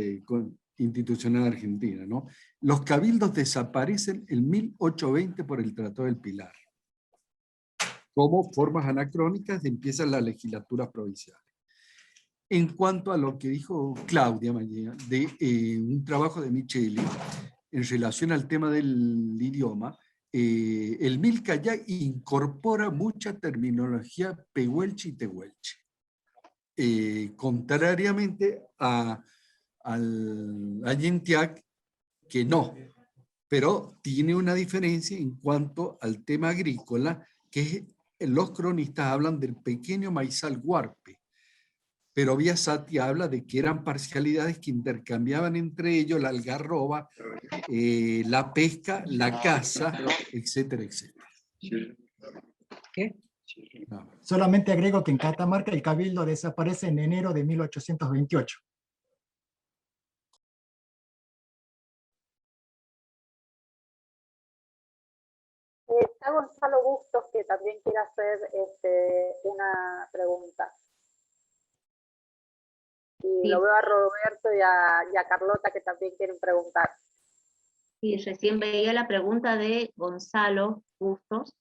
Institucional Argentina, ¿no? Los cabildos desaparecen en 1820 por el Tratado del Pilar. Como formas anacrónicas empiezan las legislaturas provinciales. En cuanto a lo que dijo Claudia Mallea, de un trabajo de Micheli, en relación al tema del idioma, el Milcayá incorpora mucha terminología pehuelche y tehuelche. Contrariamente al Yentiac, que no, pero tiene una diferencia en cuanto al tema agrícola, que los cronistas hablan del pequeño maizal huarpe, pero Biasati habla de que eran parcialidades que intercambiaban entre ellos la algarroba, la pesca, la caza, etcétera, etcétera. ¿Qué? No. Solamente agrego que en Catamarca el cabildo desaparece en enero de 1828. Está Gonzalo Bustos, que también quiere hacer una pregunta. Y sí, lo veo a Roberto y a Carlota, que también quieren preguntar. Sí, recién veía la pregunta de Gonzalo Bustos.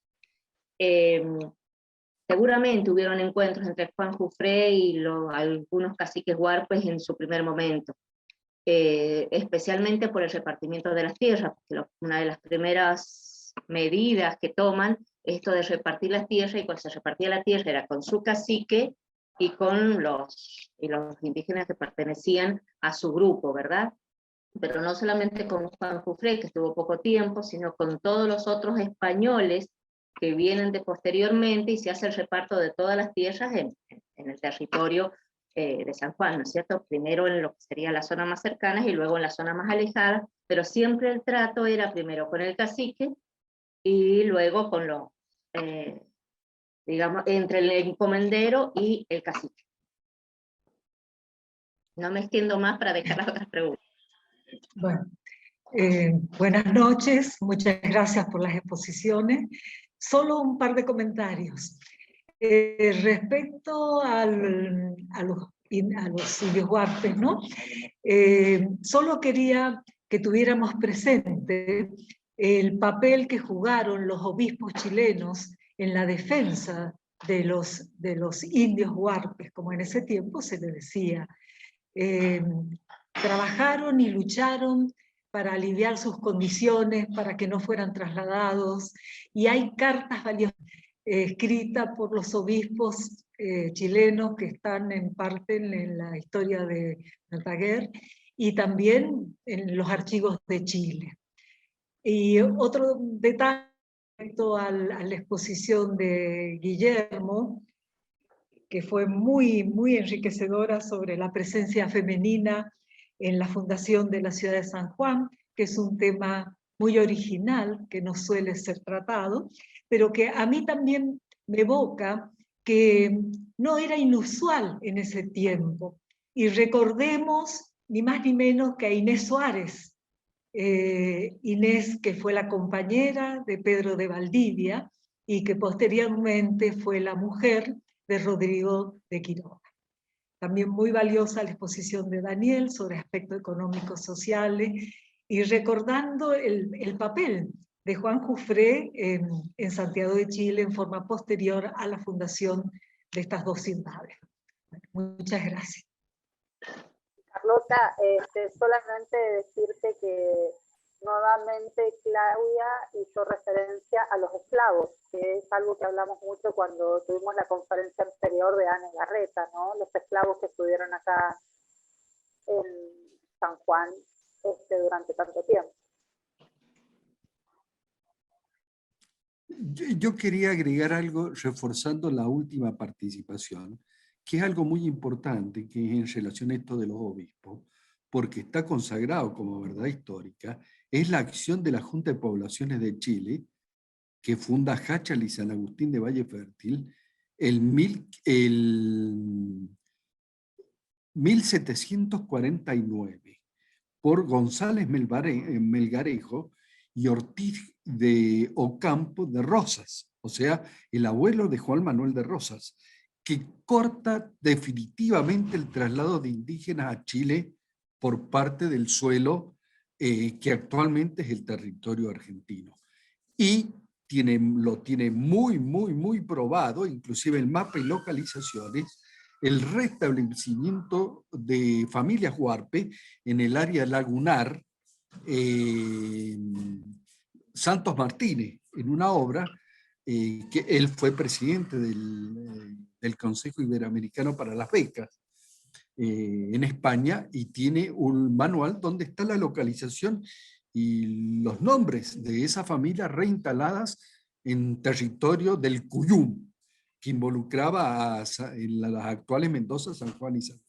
Seguramente hubieron encuentros entre Juan Jufré y algunos caciques huarpes en su primer momento, especialmente por el repartimiento de las tierras, porque una de las primeras medidas que toman es esto de repartir las tierras, y cuando se repartía la tierra era con su cacique y con los indígenas que pertenecían a su grupo, ¿verdad? Pero no solamente con Juan Jufré, que estuvo poco tiempo, sino con todos los otros españoles que vienen de posteriormente, y se hace el reparto de todas las tierras en el territorio de San Juan, ¿no es cierto? Primero en lo que sería la zona más cercana y luego en la zona más alejada, pero siempre el trato era primero con el cacique y luego con digamos, entre el encomendero y el cacique. No me extiendo más para dejar las otras preguntas. Bueno, buenas noches, muchas gracias por las exposiciones. Solo un par de comentarios. Respecto a los indios huarpes, ¿no? Solo quería que tuviéramos presente el papel que jugaron los obispos chilenos en la defensa de los indios huarpes, como en ese tiempo se le decía. Trabajaron y lucharon para aliviar sus condiciones, para que no fueran trasladados, y hay cartas valiosas escritas por los obispos chilenos que están en parte en la historia de Verdaguer, y también en los archivos de Chile. Y otro detalle respecto a la exposición de Guillermo, que fue muy, muy enriquecedora sobre la presencia femenina en la fundación de la ciudad de San Juan, que es un tema muy original, que no suele ser tratado, pero que a mí también me evoca que no era inusual en ese tiempo. Y recordemos ni más ni menos que a Inés Suárez, Inés que fue la compañera de Pedro de Valdivia y que posteriormente fue la mujer de Rodrigo de Quiroga. También muy valiosa la exposición de Daniel sobre aspectos económicos sociales, y recordando el papel de Juan Jufré en Santiago de Chile en forma posterior a la fundación de estas dos ciudades. Muchas gracias. Carlota, solamente decirte que nuevamente Claudia hizo referencia a los esclavos, que es algo que hablamos mucho cuando tuvimos la conferencia anterior de Ana Garreta, ¿no? Los esclavos que estuvieron acá en San Juan durante tanto tiempo. Yo quería agregar algo reforzando la última participación, que es algo muy importante, que es en relación a esto de los obispos, porque está consagrado como verdad histórica, es la acción de la Junta de Poblaciones de Chile, que funda Jáchal y San Agustín de Valle Fértil el 1749, por González Melgarejo y Ortiz de Ocampo de Rosas, o sea, el abuelo de Juan Manuel de Rosas, que corta definitivamente el traslado de indígenas a Chile por parte del suelo que actualmente es el territorio argentino. Y lo tiene muy probado, inclusive el mapa y localizaciones, el restablecimiento de familias huarpe en el área lagunar, Santos Martínez, en una obra que él fue presidente del Consejo Iberoamericano para las Becas en España, y tiene un manual donde está la localización y los nombres de esas familias reinstaladas en territorio del Cuyum, que involucraba en las actuales Mendoza, San Juan y San Juan.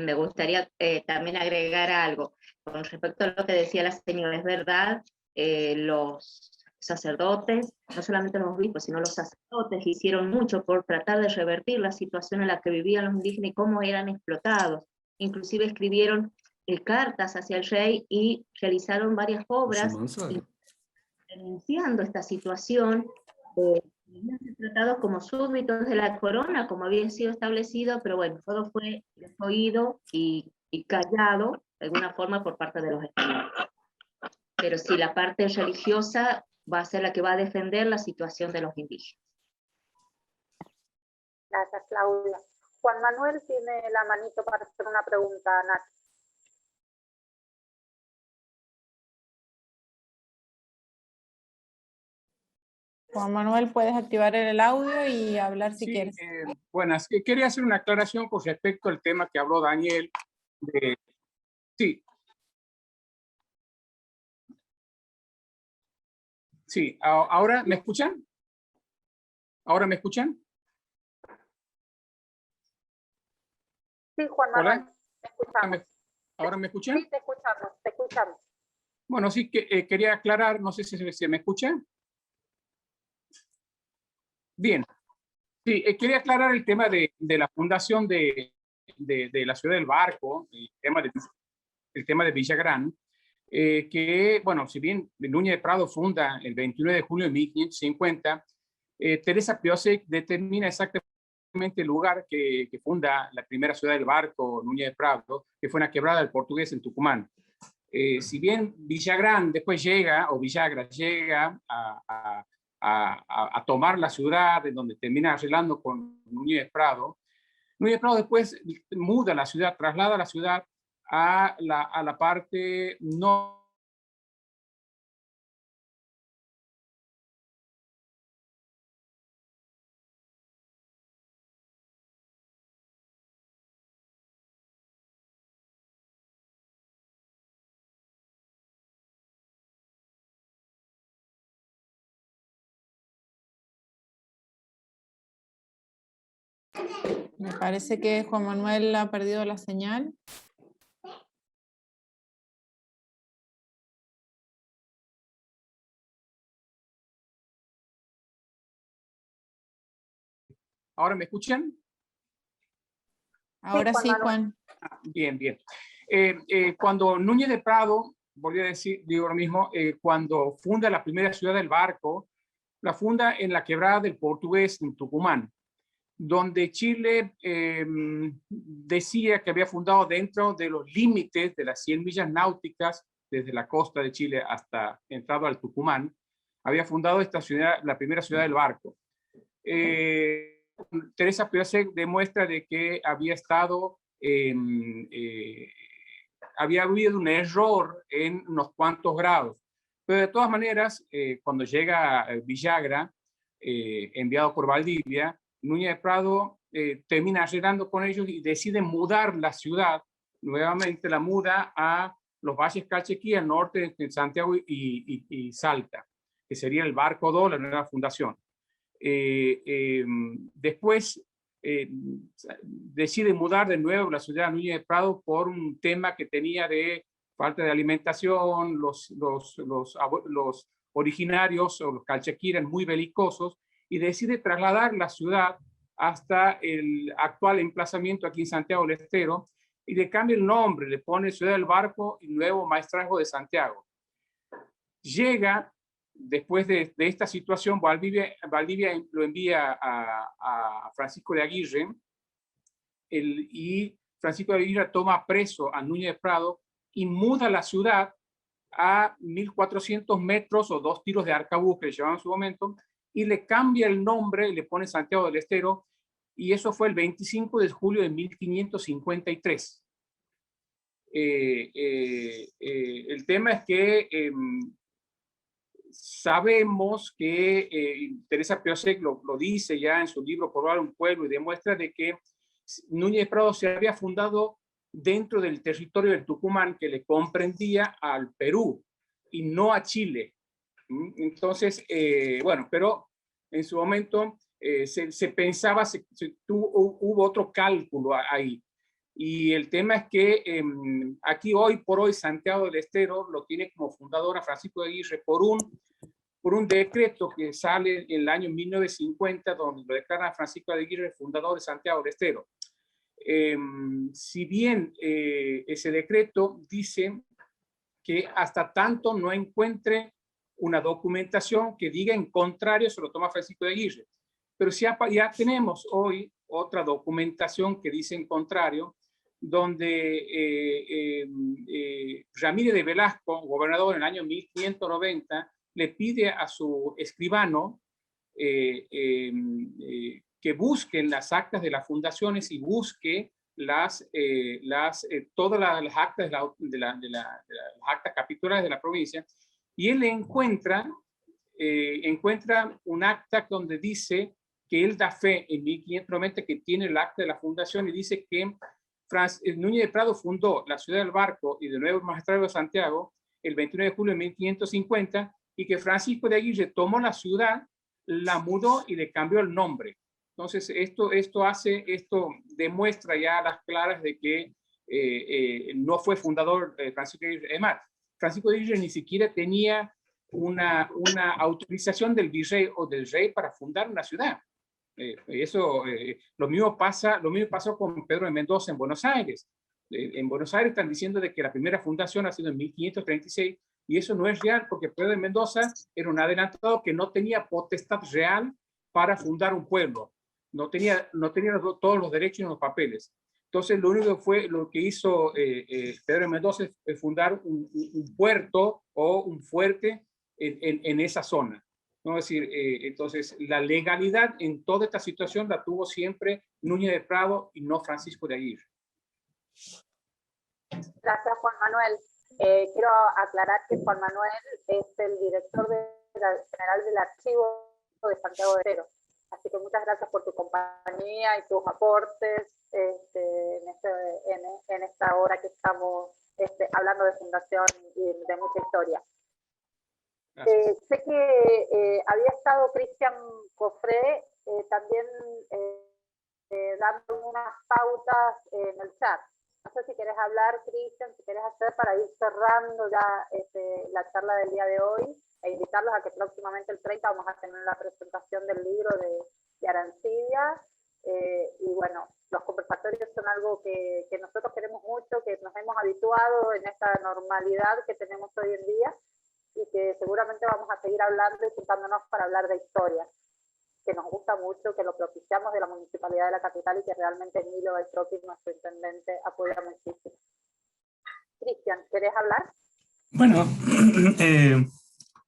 Me gustaría también agregar algo con respecto a lo que decía la señora. Es verdad, los sacerdotes, no solamente los obispos, sino los sacerdotes hicieron mucho por tratar de revertir la situación en la que vivían los indígenas y cómo eran explotados. Inclusive escribieron cartas hacia el rey y realizaron varias obras denunciando esta situación. Habían sido tratados como súbditos de la corona, como había sido establecido, pero bueno, todo fue desoído y callado de alguna forma por parte de los españoles. Pero sí, la parte religiosa va a ser la que va a defender la situación de los indígenas. Gracias, Claudia. Juan Manuel tiene la manito para hacer una pregunta a Nat. Juan Manuel, puedes activar el audio y hablar si quieres. Buenas. Quería hacer una aclaración con respecto al tema que habló Daniel. Sí, ¿ahora me escuchan? ¿Ahora me escuchan? Sí, Juan Manuel, ¿Hola? te escuchamos. ¿Ahora me escuchan? Sí, te escuchamos. Bueno, sí, que quería aclarar, no sé si se me escucha. Bien. Sí, quería aclarar el tema de la fundación de la ciudad del barco, el tema de Villagrán, que, bueno, si bien Núñez de Prado funda el 29 de julio de 1550, Teresa Piosek determina exactamente el lugar que funda la primera ciudad del barco, Núñez de Prado, que fue una quebrada del Portugués en Tucumán. Si bien Villagrán después llega, o Villagra llega a tomar la ciudad, en donde termina arreglando con Núñez de Prado. Núñez de Prado después muda la ciudad, traslada la ciudad a la parte no. Me parece que Juan Manuel ha perdido la señal. ¿Ahora me escuchan? Ahora sí, Juan. Bien. Cuando Núñez de Prado, volví a decir, digo lo mismo, cuando funda la primera ciudad del barco, la funda en la quebrada del Portugués, en Tucumán, donde Chile decía que había fundado dentro de los límites de las 100 millas náuticas desde la costa de Chile hasta entrado al Tucumán, había fundado esta ciudad, la primera ciudad del barco. Teresa Piasek demuestra de que había estado, había habido un error en unos cuantos grados. Pero de todas maneras, cuando llega Villagra, enviado por Valdivia, Núñez de Prado termina arreglando con ellos y decide mudar la ciudad, nuevamente la muda a los valles Calchaquí, al norte de Santiago y Salta, que sería el Barco 2, la nueva fundación. Después decide mudar de nuevo la ciudad de Núñez de Prado por un tema que tenía de falta de alimentación. Los originarios o los calchaquí eran muy belicosos y decide trasladar la ciudad hasta el actual emplazamiento aquí en Santiago del Estero y le cambia el nombre, le pone Ciudad del Barco y Nuevo Maestrazgo de Santiago. Llega, después de esta situación, Valdivia lo envía a Francisco de Aguirre y Francisco de Aguirre toma preso a Núñez de Prado y muda la ciudad a 1400 metros o 2 tiros de arcabuz que le llevaban en su momento y le cambia el nombre y le pone Santiago del Estero, y eso fue el 25 de julio de 1553. El tema es que sabemos que Teresa Piasek lo dice ya en su libro Poblar un pueblo y demuestra de que Núñez de Prado se había fundado dentro del territorio del Tucumán que le comprendía al Perú y no a Chile. Entonces, bueno, pero en su momento se pensaba, hubo otro cálculo ahí. Y el tema es que aquí hoy por hoy Santiago del Estero lo tiene como fundadora Francisco de Aguirre por un decreto que sale en el año 1950, donde lo declara Francisco de Aguirre fundador de Santiago del Estero. Si bien ese decreto dice que hasta tanto no encuentre una documentación que diga en contrario, se lo toma Francisco de Aguirre. Pero ya tenemos hoy otra documentación que dice en contrario, donde Ramírez de Velasco, gobernador en el año 1590, le pide a su escribano que busquen las actas de las fundaciones y busque todas las actas de las actas capitulares de la provincia, y él encuentra un acta donde dice que él da fe en 1590 que tiene el acta de la fundación y dice que Núñez de Prado fundó la Ciudad del Barco y de Nuevo Maestrazgo de Santiago el 29 de julio de 1550 y que Francisco de Aguirre tomó la ciudad, la mudó y le cambió el nombre. Entonces esto demuestra ya a las claras de que no fue fundador Francisco de Aguirre. Además, Francisco de Aguirre ni siquiera tenía una autorización del virrey o del rey para fundar una ciudad. Lo mismo pasó con Pedro de Mendoza en Buenos Aires. En Buenos Aires están diciendo de que la primera fundación ha sido en 1536 y eso no es real porque Pedro de Mendoza era un adelantado que no tenía potestad real para fundar un pueblo. No tenía todos los derechos en los papeles. Entonces lo que hizo Pedro de Mendoza es fundar un puerto o un fuerte en esa zona. ¿No? Es decir, entonces la legalidad en toda esta situación la tuvo siempre Núñez de Prado y no Francisco de Aguirre. Gracias, Juan Manuel. Quiero aclarar que Juan Manuel es el director general del Archivo de Santiago del Estero. Así que muchas gracias por tu compañía y tus aportes en esta hora que estamos hablando de fundación y de mucha historia. Sé que había estado Cristian Cofré también dando unas pautas en el chat. No sé si querés hablar, Cristian, si querés hacer para ir cerrando ya la charla del día de hoy e invitarlos a que próximamente el 30 vamos a tener la presentación del libro de Arancibia. Y bueno, los conversatorios son algo que nosotros queremos mucho, que nos hemos habituado en esta normalidad que tenemos hoy en día y que seguramente vamos a seguir hablando y juntándonos para hablar de historia, que nos gusta mucho, que lo propiciamos de la Municipalidad de la Capital y que realmente Emilio Beltrotti, nuestro intendente, apoya muchísimo. Cristian, ¿querés hablar? Bueno,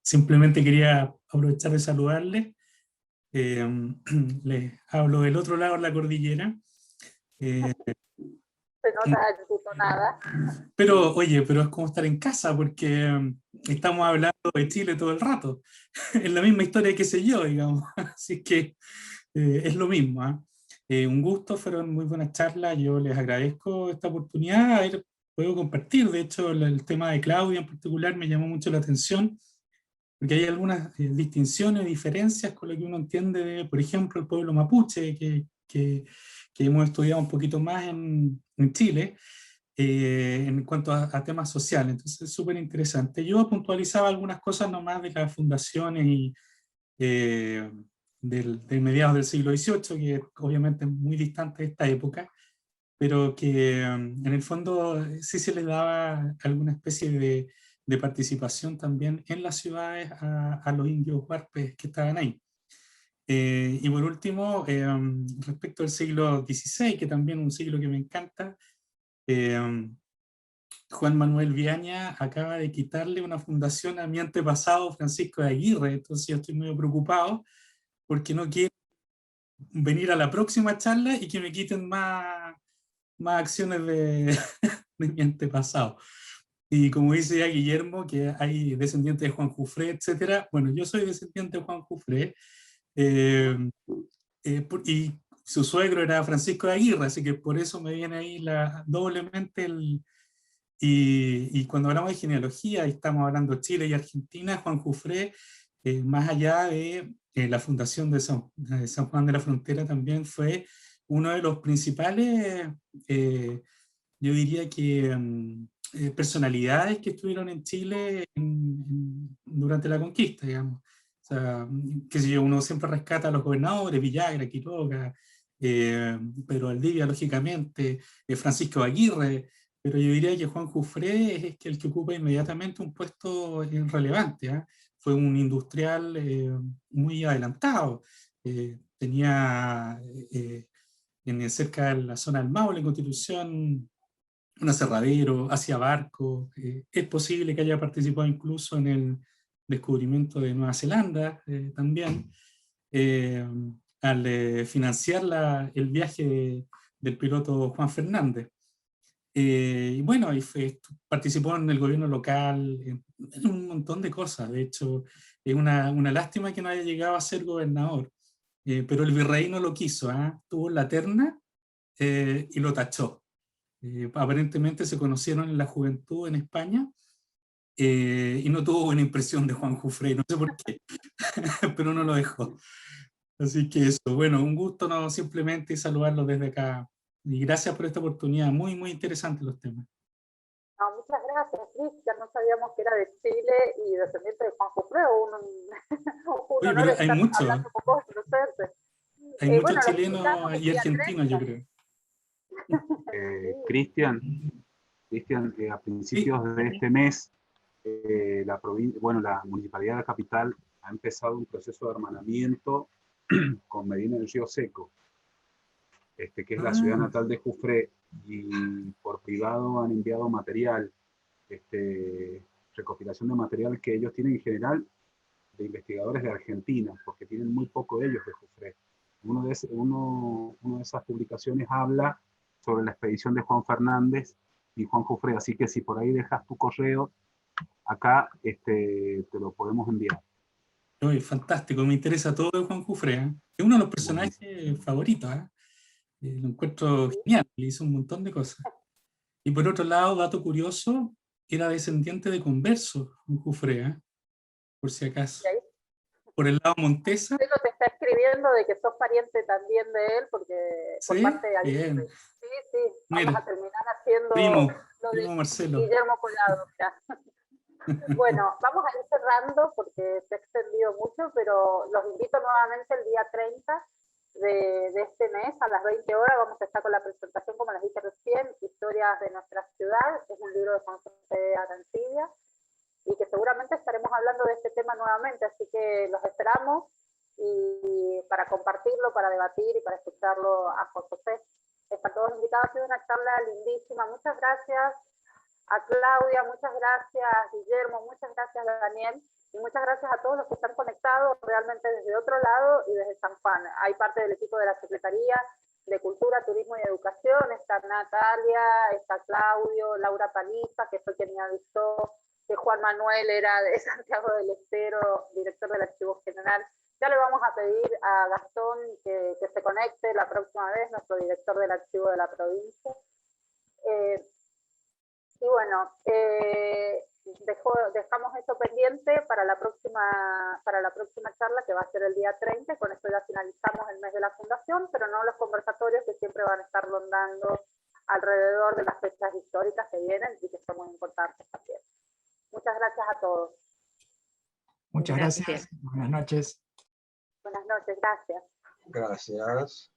simplemente quería aprovechar de saludarles Les hablo del otro lado de la cordillera. Se nota tu tonada. Pero, oye, pero es como estar en casa, porque estamos hablando de Chile todo el rato. Es la misma historia que sé yo, digamos. Así que es lo mismo. Un gusto, fueron muy buenas charlas. Yo les agradezco esta oportunidad. Puedo compartir. De hecho, el tema de Claudia en particular me llamó mucho la atención, porque hay algunas distinciones, diferencias con lo que uno entiende de, por ejemplo, el pueblo mapuche, que hemos estudiado un poquito más en Chile, en cuanto a temas sociales. Entonces, es súper interesante. Yo puntualizaba algunas cosas nomás de las fundaciones y del mediados del siglo XVIII, que obviamente es muy distante de esta época, pero que en el fondo sí se le daba alguna especie de participación también en las ciudades a los indios huarpes que estaban ahí. Y por último, respecto al siglo XVI, que también es un siglo que me encanta, Juan Manuel Viaña acaba de quitarle una fundación a mi antepasado Francisco de Aguirre, entonces yo estoy muy preocupado porque no quiero venir a la próxima charla y que me quiten más acciones de mi antepasado. Y como dice ya Guillermo, que hay descendientes de Juan Jufré, etc. Bueno, yo soy descendiente de Juan Jufré, y su suegro era Francisco de Aguirre, así que por eso me viene ahí doblemente y cuando hablamos de genealogía, y estamos hablando de Chile y Argentina, Juan Jufré, más allá de la fundación de San Juan de la Frontera, también fue uno de los principales, yo diría que personalidades que estuvieron en Chile durante la conquista, digamos. O sea, qué sé yo, uno siempre rescata a los gobernadores, Villagra, Quiroga, Pedro Valdivia, lógicamente, Francisco Aguirre, pero yo diría que Juan Jufré es el que ocupa inmediatamente un puesto relevante, ¿eh? Fue un industrial muy adelantado, tenía cerca de la zona del Maule, en Constitución, un aserradero, hacía barcos, es posible que haya participado incluso en el descubrimiento de Nueva Zelanda también, al financiar el viaje del piloto Juan Fernández. Y bueno, participó en el gobierno local, en un montón de cosas. De hecho, es una lástima que no haya llegado a ser gobernador, pero el virrey no lo quiso, tuvo la terna y lo tachó. Aparentemente se conocieron en la juventud en España y no tuvo buena impresión de Juan Jufré, no sé por qué, pero no lo dejó. Así que eso, bueno, un gusto no simplemente saludarlos desde acá. Y gracias por esta oportunidad, muy, muy interesantes los temas. No, muchas gracias, Cristian. No sabíamos que era de Chile y descendiente de Juan Jufré. Oye, pero hay muchos. Hay muchos bueno, chilenos y argentinos, yo creo. Cristian, a principios de este mes, la Municipalidad de la Capital ha empezado un proceso de hermanamiento con Medina del Río Seco, que es la ciudad natal de Jufré, y por privado han enviado material, recopilación de material que ellos tienen en general de investigadores de Argentina, porque tienen muy poco de ellos de Jufré. Una de esas publicaciones habla sobre la expedición de Juan Fernández y Juan Jufré, así que si por ahí dejas tu correo, acá te lo podemos enviar. Uy, fantástico, me interesa todo de Juan Jufré. Es uno de los personajes favoritos. Lo encuentro genial, le hizo un montón de cosas. Y por otro lado, dato curioso, era descendiente de conversos, Juan Jufré, por si acaso. Por el lado Montesa. Marcelo te está escribiendo de que sos pariente también de él, porque por parte de Aguirre. Bien. Sí, vamos Mira, a terminar haciendo primo Marcelo. Guillermo Collado. Bueno, vamos a ir cerrando porque se ha extendido mucho, pero los invito nuevamente el día 30 de este mes a las 20 horas. Vamos a estar con la presentación, como les dije recién, Historias de nuestra ciudad. Es un libro de Juan José Arancibia y que seguramente estaremos hablando de este tema nuevamente, así que los esperamos y para compartirlo, para debatir y para escucharlo a Juan José. Están todos invitados, ha sido una charla lindísima. Muchas gracias a Claudia, muchas gracias Guillermo, muchas gracias Daniel. Y muchas gracias a todos los que están conectados realmente desde otro lado y desde San Juan. Hay parte del equipo de la Secretaría de Cultura, Turismo y Educación, está Natalia, está Claudio, Laura Paliza, que fue quien me avisó que Juan Manuel era de Santiago del Estero, director del Archivo General. Ya le vamos a pedir a Gastón que se conecte la próxima vez, nuestro director del Archivo de la provincia. Y bueno, dejamos eso pendiente para la próxima charla, que va a ser el día 30. Con esto ya finalizamos el mes de la Fundación, pero no los conversatorios que siempre van a estar rondando alrededor de las fechas históricas que vienen y que son muy importantes también. Muchas gracias a todos. Muchas gracias. Buenas noches. Buenas noches, gracias. Gracias.